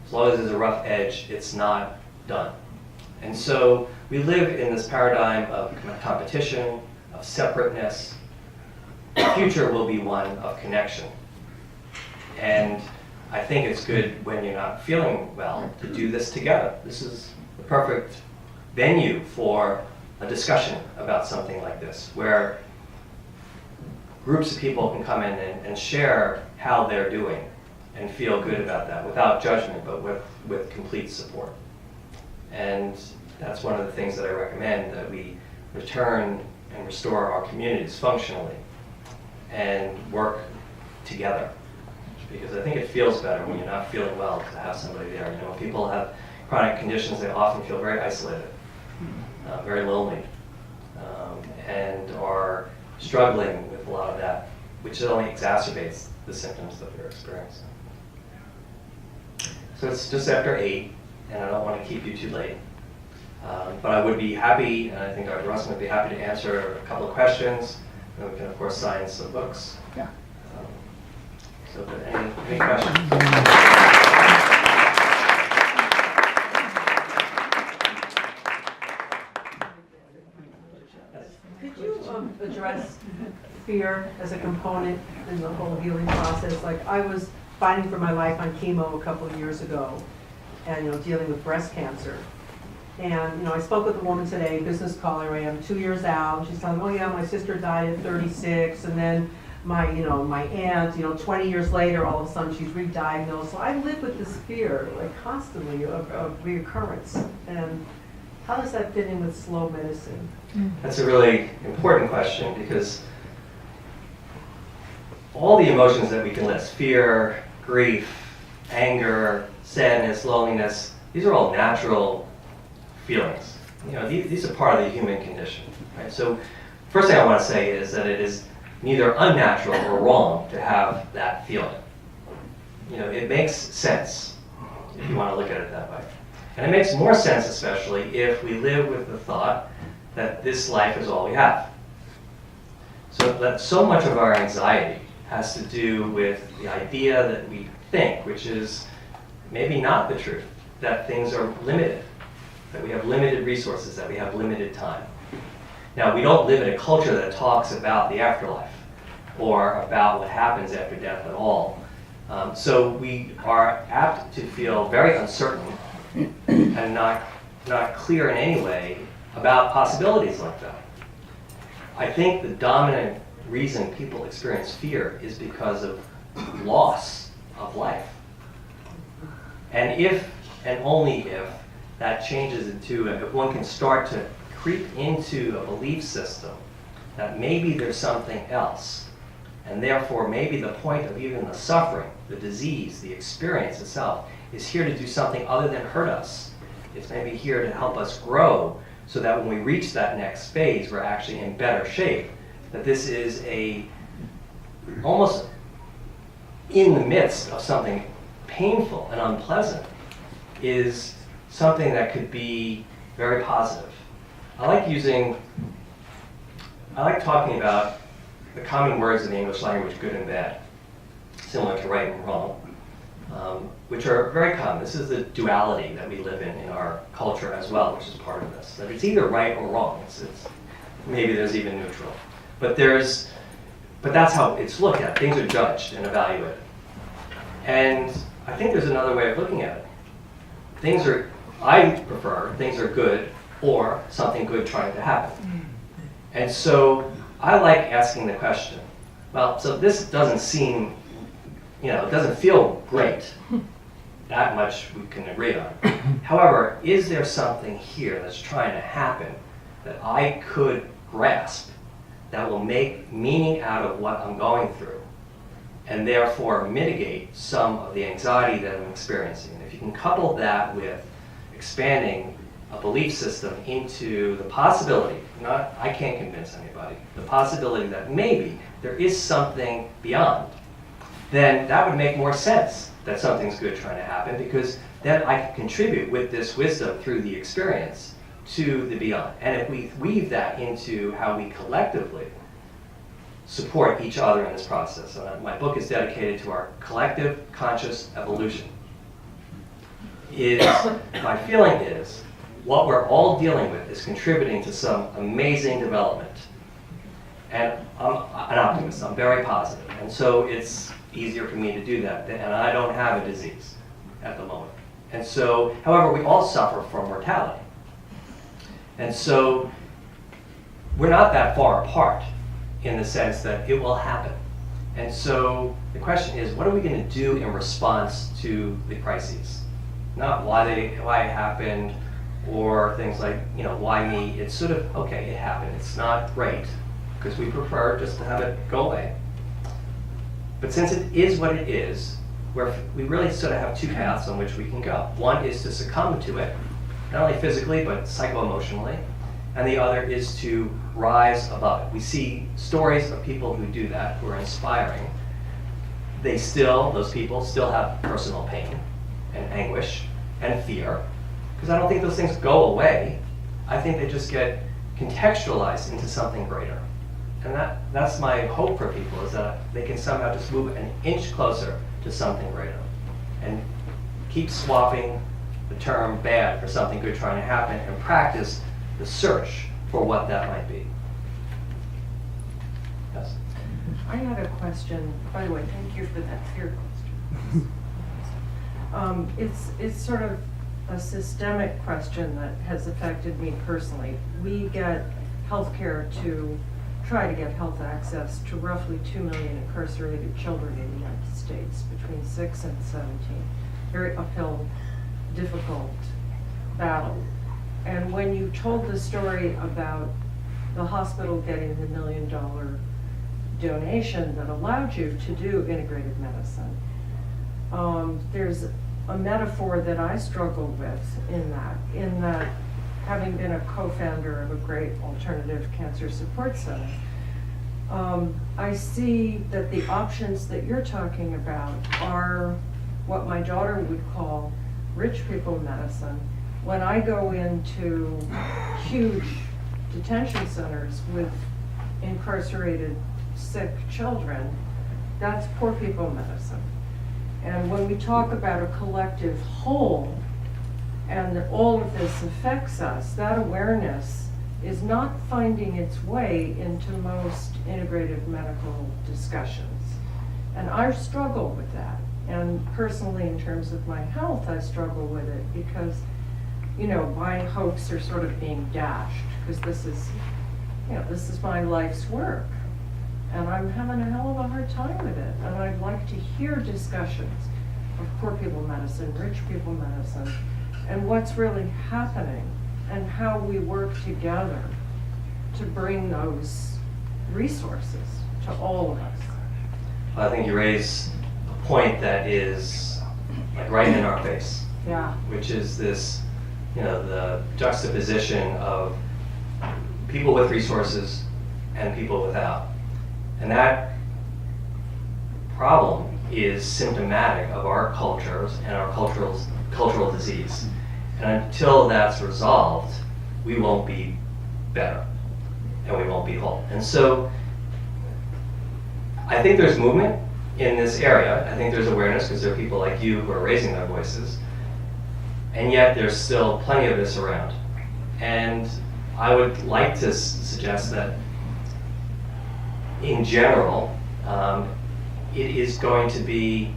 As long as there's a rough edge, it's not done. And so we live in this paradigm of competition, of separateness. The future will be one of connection. And I think it's good when you're not feeling well to do this together. This is the perfect venue for a discussion about something like this, where groups of people can come in and share how they're doing and feel good about that without judgment, but with complete support. And that's one of the things that I recommend, that we return and restore our communities functionally and work together. Because I think it feels better when you're not feeling well to have somebody there. You know, when people have chronic conditions, they often feel very isolated, very lonely, and are struggling with a lot of that, which only exacerbates the symptoms that they're experiencing. So it's just after 8, and I don't want to keep you too late. But I would be happy, and I think Dr. Russell would be happy to answer a couple of questions, and we can, of course, sign some books. Yeah. So, but any questions? Could you address fear as a component in the whole healing process? Like, I was fighting for my life on chemo a couple of years ago, and dealing with breast cancer. And I spoke with a woman today, business caller. I am 2 years out. She's telling me, oh yeah, my sister died at 36, and then my my aunt, 20 years later, all of a sudden she's re-diagnosed. So I live with this fear, like constantly, of reoccurrence. And how does that fit in with slow medicine? That's a really important question, because all the emotions that we can list, fear, grief, anger, sadness, loneliness, these are all natural feelings. These are part of the human condition, right? So first thing I want to say is that it is neither unnatural or wrong to have that feeling. It makes sense if you want to look at it that way. And it makes more sense, especially if we live with the thought that this life is all we have. So that so much of our anxiety has to do with the idea that we think, which is maybe not the truth, that things are limited, that we have limited resources, that we have limited time. Now, we don't live in a culture that talks about the afterlife or about what happens after death at all. So we are apt to feel very uncertain and not clear in any way about possibilities like that. I think the dominant reason people experience fear is because of loss of life. And if, and only if, that changes into, if one can start to creep into a belief system that maybe there's something else, and therefore maybe the point of even the suffering, the disease, the experience itself, is here to do something other than hurt us. It's maybe here to help us grow, so that when we reach that next phase, we're actually in better shape. That this is almost in the midst of something painful and unpleasant, is something that could be very positive. I like talking about the common words in the English language, good and bad, similar to right and wrong, which are very common. This is the duality that we live in our culture as well, which is part of this. That it's either right or wrong. It's maybe there's even neutral. But that's how it's looked at. Things are judged and evaluated. And I think there's another way of looking at it. I prefer things are good or something good trying to happen. And so I like asking the question, well, so this doesn't seem, it doesn't feel great. That much we can agree on. However, is there something here that's trying to happen that I could grasp that will make meaning out of what I'm going through, and therefore mitigate some of the anxiety that I'm experiencing? And if you can couple that with expanding a belief system into the possibility, I can't convince anybody, the possibility that maybe there is something beyond, then that would make more sense that something's good trying to happen, because then I can contribute with this wisdom through the experience to the beyond. And if we weave that into how we collectively support each other in this process, and my book is dedicated to our collective conscious evolution, my feeling is what we're all dealing with is contributing to some amazing development. And I'm an optimist, I'm very positive. And so it's easier for me to do that. And I don't have a disease at the moment. And so, however, we all suffer from mortality. And so we're not that far apart in the sense that it will happen. And so the question is, what are we going to do in response to the crises? Not why it happened, or things like, why me? It's sort of, okay, it happened. It's not great, because we prefer just to have it go away. But since it is what it is, we really sort of have two paths on which we can go. One is to succumb to it, not only physically, but psycho-emotionally. And the other is to rise above it. We see stories of people who do that, who are inspiring. Those people still have personal pain and anguish and fear, because I don't think those things go away. I think they just get contextualized into something greater. And that's my hope for people, is that they can somehow just move an inch closer to something greater and keep swapping the term bad for something good trying to happen, and practice the search for what that might be. Yes? I had a question. By the way, thank you for that fear question. It's sort of a systemic question that has affected me personally. We get healthcare to try to get health access to roughly 2 million incarcerated children in the United States between 6 and 17. Very uphill, difficult battle. And when you told the story about the hospital getting the $1 million donation that allowed you to do integrative medicine, there's a metaphor that I struggle with in that having been a co-founder of a great alternative cancer support center, I see that the options that you're talking about are what my daughter would call rich people medicine. When I go into huge detention centers with incarcerated, sick children, that's poor people medicine. And when we talk about a collective whole, and that all of this affects us, that awareness is not finding its way into most integrative medical discussions. And I struggle with that. And personally, in terms of my health, I struggle with it because, my hopes are sort of being dashed, because this is my life's work. And I'm having a hell of a hard time with it. And I'd like to hear discussions of poor people medicine, rich people medicine, and what's really happening, and how we work together to bring those resources to all of us. I think you raise a point that is like right in our face. Yeah. Which is this, the juxtaposition of people with resources and people without. And that problem is symptomatic of our cultures and our cultural disease. And until that's resolved, we won't be better, and we won't be whole. And so I think there's movement in this area. I think there's awareness, because there are people like you who are raising their voices. And yet there's still plenty of this around. And I would like to suggest that in general, it is going to be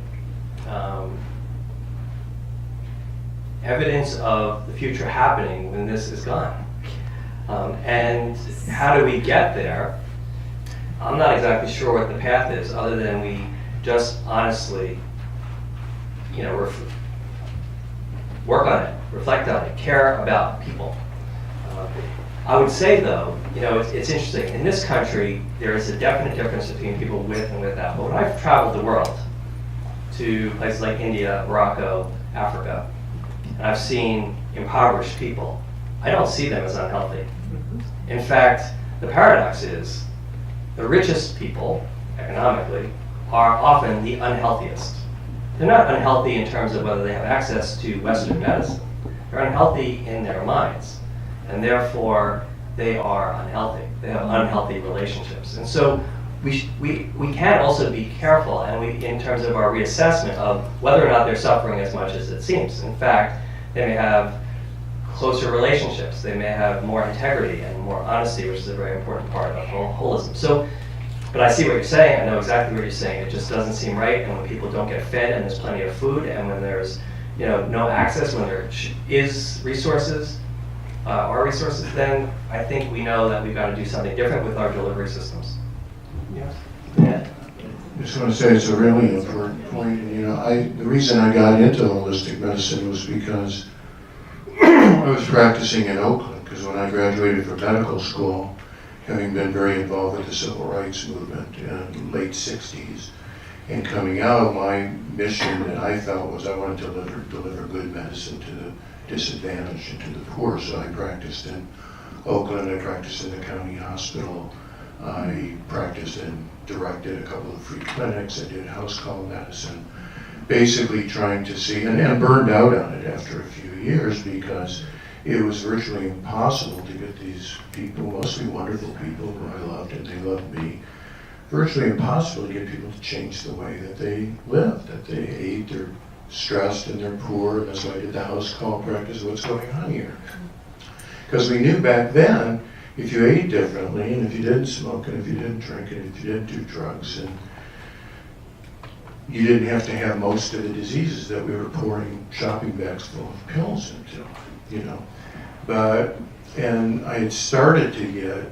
evidence of the future happening when this is gone. And how do we get there? I'm not exactly sure what the path is, other than we just honestly, work on it, reflect on it, care about people. I would say, though, it's interesting. In this country, there is a definite difference between people with and without. But when I've traveled the world to places like India, Morocco, Africa, and I've seen impoverished people, I don't see them as unhealthy. In fact, the paradox is the richest people, economically, are often the unhealthiest. They're not unhealthy in terms of whether they have access to Western medicine. They're unhealthy in their minds. and therefore they are unhealthy. They have unhealthy relationships. And so we can also be careful in terms of our reassessment of whether or not they're suffering as much as it seems. In fact, they may have closer relationships. They may have more integrity and more honesty, which is a very important part of holism. So, but I see what you're saying. I know exactly what you're saying. It just doesn't seem right. And when people don't get fed, and there's plenty of food, and when there's no access, when there is resources, our resources, then I think we know that we've got to do something different with our delivery systems. Yes. Yeah. I just want to say it's a really important point. The reason I got into holistic medicine was because I was practicing in Oakland, because when I graduated from medical school, having been very involved with the civil rights movement in the late 60s, and coming out, my mission that I felt was I wanted to deliver good medicine to the disadvantaged and to the poor. So I practiced in Oakland, I practiced in the county hospital, I practiced and directed a couple of free clinics, I did house call medicine, basically trying to see, and burned out on it after a few years because it was virtually impossible to get these people, mostly wonderful people who I loved and they loved me, virtually impossible to get people to change the way that they lived, that they ate, they're stressed and they're poor, and that's why I did the house call practice, what's going on here? Because we knew back then, if you ate differently, and if you didn't smoke, and if you didn't drink, and if you didn't do drugs, and you didn't have to have most of the diseases that we were pouring shopping bags full of pills into, and I had started to get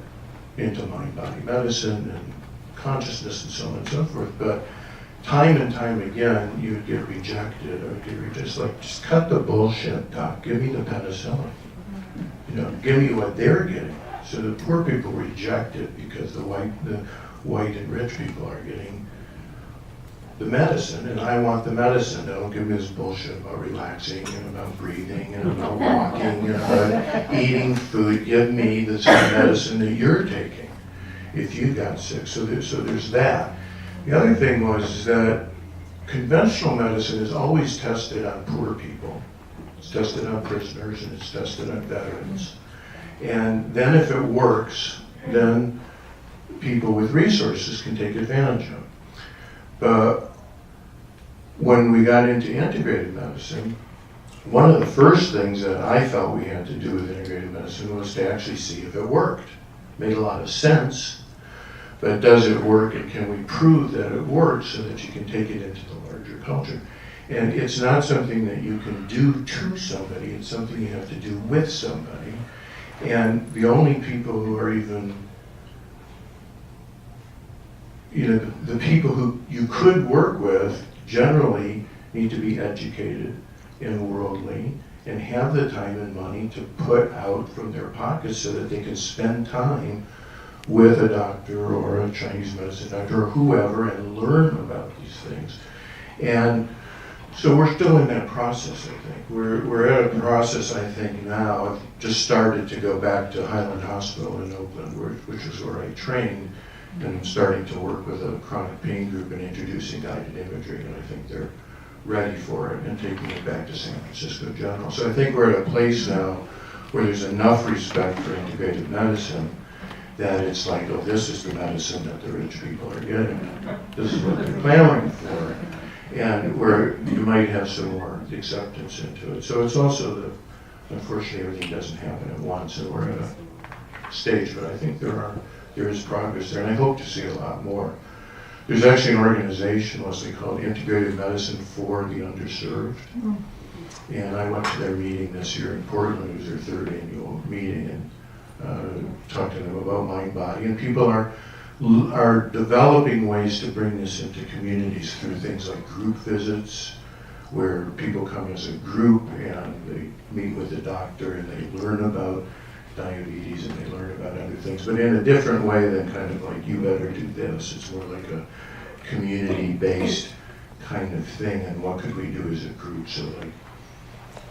into mind-body medicine and consciousness and so on and so forth, but time and time again, you would get rejected, or just cut the bullshit, doc, give me the penicillin, give me what they're getting. So the poor people reject it because the white and rich people are getting the medicine, and I want the medicine. Don't give me this bullshit about relaxing and about breathing and about walking and about eating food. Give me the same medicine that you're taking if you got sick. So there's that. The other thing was that conventional medicine is always tested on poor people. It's tested on prisoners and it's tested on veterans. And then if it works, then people with resources can take advantage of it. But when we got into integrated medicine, one of the first things that I felt we had to do with integrated medicine was to actually see if it worked. Made a lot of sense, but does it work, and can we prove that it works so that you can take it into the larger culture? And it's not something that you can do to somebody, it's something you have to do with somebody. And the only people who are even, the people who you could work with generally need to be educated and worldly and have the time and money to put out from their pockets so that they can spend time with a doctor or a Chinese medicine doctor or whoever and learn about these things. And so we're still in that process, I think. We're at a process, I think, now. I've just started to go back to Highland Hospital in Oakland, which is where I trained, and I'm starting to work with a chronic pain group and introducing guided imagery, and I think they're ready for it, and taking it back to San Francisco General. So I think we're at a place now where there's enough respect for integrative medicine that it's like, oh, this is the medicine that the rich people are getting. This is what they're clamoring for. And where you might have some more acceptance into it. So it's also that, unfortunately, everything doesn't happen at once, and we're at a stage, but I think there is progress there, and I hope to see a lot more. There's actually an organization, mostly called Integrated Medicine for the Underserved, and I went to their meeting this year in Portland. It was their third annual meeting, and talked to them about mind, body, and people are developing ways to bring this into communities through things like group visits, where people come as a group and they meet with the doctor and they learn about diabetes and they learn about other things, but in a different way than kind of like, you better do this. It's more like a community-based kind of thing, and what could we do as a group? So like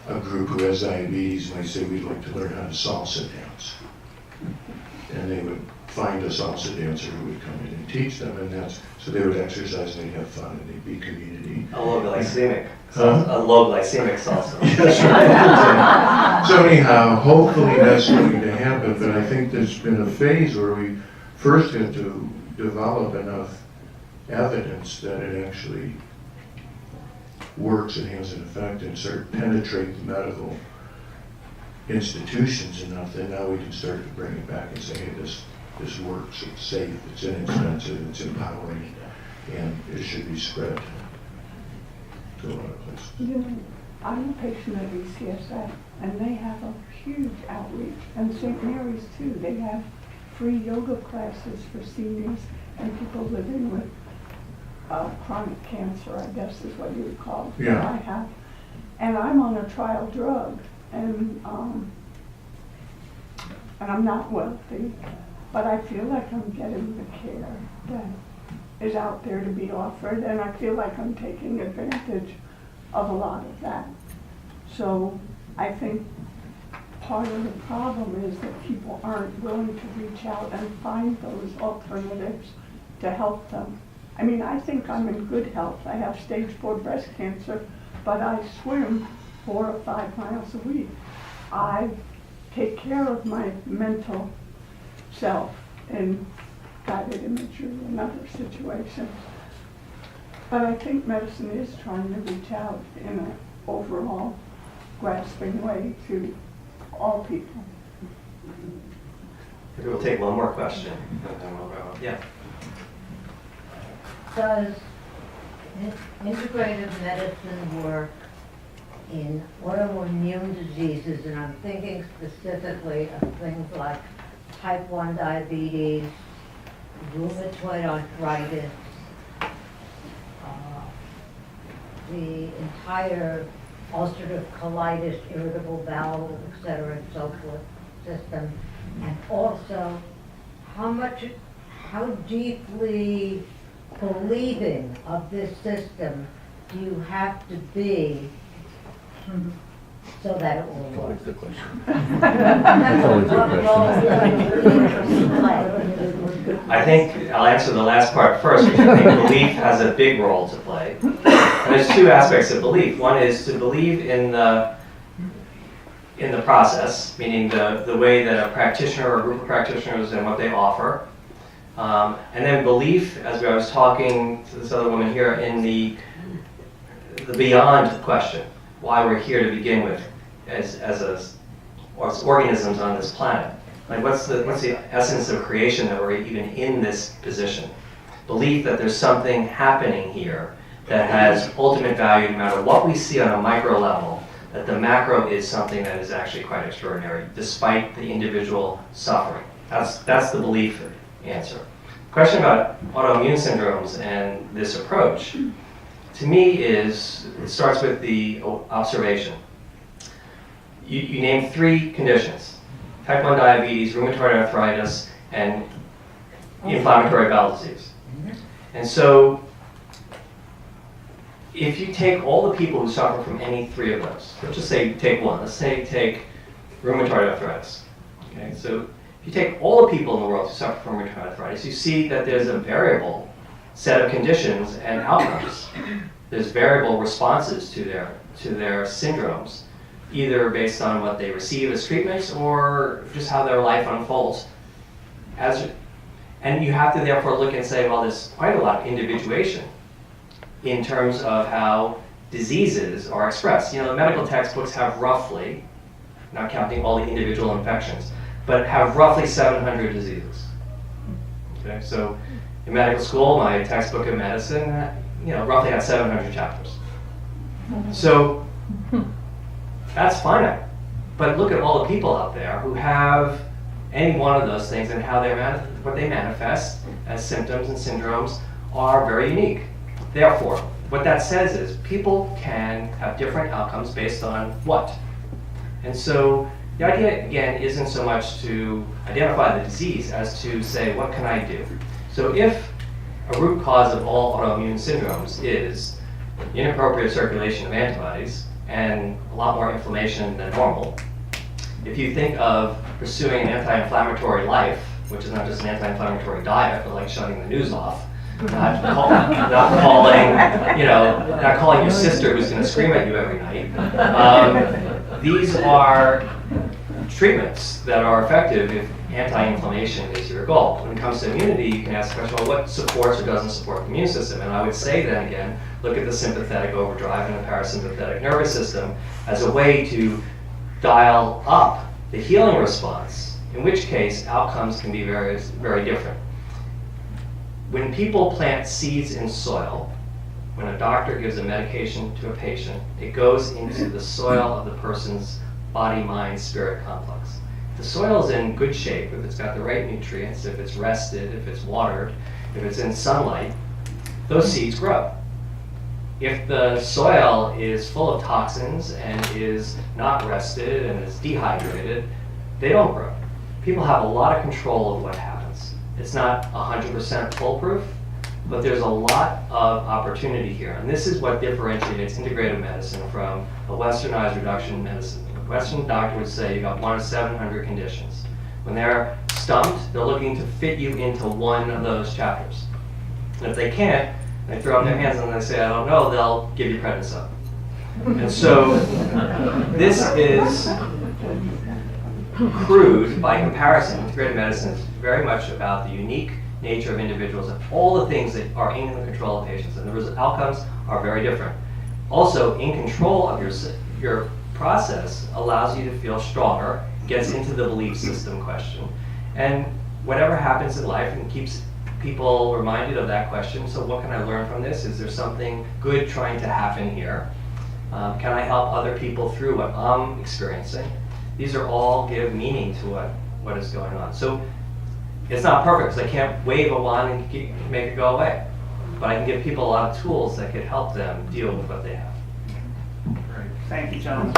a group who has diabetes might say, we'd like to learn how to salsa dance. And they would find a salsa dancer who would come in and teach them, and so they would exercise and they'd have fun and they'd be community. A low glycemic salsa. That's right. So anyhow, hopefully that's going to happen, but I think there's been a phase where we first had to develop enough evidence that it actually works and has an effect and start to penetrate the medical institutions enough that now we can start to bring it back and say, hey, this works, it's safe, it's inexpensive, it's empowering, and it should be spread to a lot of places. You know, I'm a patient at ECSF, and they have a huge outreach, and St. Mary's too. They have free yoga classes for seniors and people living with chronic cancer, I guess is what you would call it. Yeah. I have. And I'm on a trial drug, and I'm not wealthy, but I feel like I'm getting the care that is out there to be offered, and I feel like I'm taking advantage of a lot of that. So I think part of the problem is that people aren't willing to reach out and find those alternatives to help them. I mean, I think I'm in good health. I have stage 4 breast cancer, but I swim 4 or 5 miles a week. I take care of my mental self in guided imagery and other situations. But I think medicine is trying to reach out in an overall grasping way to all people. Maybe we'll take one more question. And then we'll go. Yeah. Does integrative medicine work in autoimmune diseases? And I'm thinking specifically of things like type 1 diabetes, rheumatoid arthritis, the entire ulcerative colitis, irritable bowel, et cetera, and so forth system, and also how deeply believing of this system do you have to be so that it will work? That's the question. That's always a what role does belief play? I think I'll answer the last part first, which I think belief has a big role to play. And there's two aspects of belief. One is to believe in the process, meaning the way that a practitioner or a group of practitioners and what they offer. And then belief, as I was talking to this other woman here, in the beyond question, why we're here to begin with as organisms on this planet. Like what's the essence of creation that we're even in this position? Belief that there's something happening here that has ultimate value no matter what we see on a micro level, that the macro is something that is actually quite extraordinary despite the individual suffering. That's the belief answer. Question about autoimmune syndromes and this approach, to me, it starts with the observation. You named 3 conditions: type 1 diabetes, rheumatoid arthritis, and inflammatory bowel disease. And so, if you take all the people who suffer from any 3 of those, let's just say take one, let's say take rheumatoid arthritis. Okay, so if you take all the people in the world who suffer from rheumatoid arthritis, you see that there's a variable set of conditions and outcomes. There's variable responses to their syndromes, either based on what they receive as treatments or just how their life unfolds. And you have to therefore look and say, well, there's quite a lot of individuation in terms of how diseases are expressed. You know, the medical textbooks have roughly, not counting all the individual infections, but have roughly 700 diseases. Okay, so in medical school, my textbook of medicine, roughly had 700 chapters. So that's finite. But look at all the people out there who have any one of those things and how what they manifest as symptoms and syndromes are very unique. Therefore, what that says is people can have different outcomes based on what? And so the idea, again, isn't so much to identify the disease as to say, what can I do? So if a root cause of all autoimmune syndromes is inappropriate circulation of antibodies and a lot more inflammation than normal, if you think of pursuing an anti-inflammatory life, which is not just an anti-inflammatory diet, but like shutting the news off, not calling your sister who's going to scream at you every night. These are treatments that are effective if anti-inflammation is your goal. When it comes to immunity, you can ask the question, well, what supports or doesn't support the immune system? And I would say then again, look at the sympathetic overdrive and the parasympathetic nervous system as a way to dial up the healing response, in which case outcomes can be very, very different. When people plant seeds in soil, when a doctor gives a medication to a patient, it goes into the soil of the person's body, mind, spirit complex. If the soil is in good shape, if it's got the right nutrients, if it's rested, if it's watered, if it's in sunlight, those seeds grow. If the soil is full of toxins and is not rested and is dehydrated, they don't grow. People have a lot of control of what happens. It's not 100% foolproof, but there's a lot of opportunity here. And this is what differentiates integrative medicine from a westernized reduction medicine. A Western doctor would say you got 1 of 700 conditions. When they're stumped, they're looking to fit you into one of those chapters. And if they can't, they throw up their hands and they say, I don't know, they'll give you prednisone. And so this is crude by comparison. Integrative medicine is very much about the unique nature of individuals and all the things that are in the control of patients, and the outcomes are very different. Also, in control of your process allows you to feel stronger, gets into the belief system question, and whatever happens in life and keeps people reminded of that question. So what can I learn from this? Is there something good trying to happen here? Can I help other people through what I'm experiencing? These are all give meaning to what is going on. So it's not perfect, because I can't wave a wand and make it go away. But I can give people a lot of tools that could help them deal with what they have. Great. Thank you, gentlemen.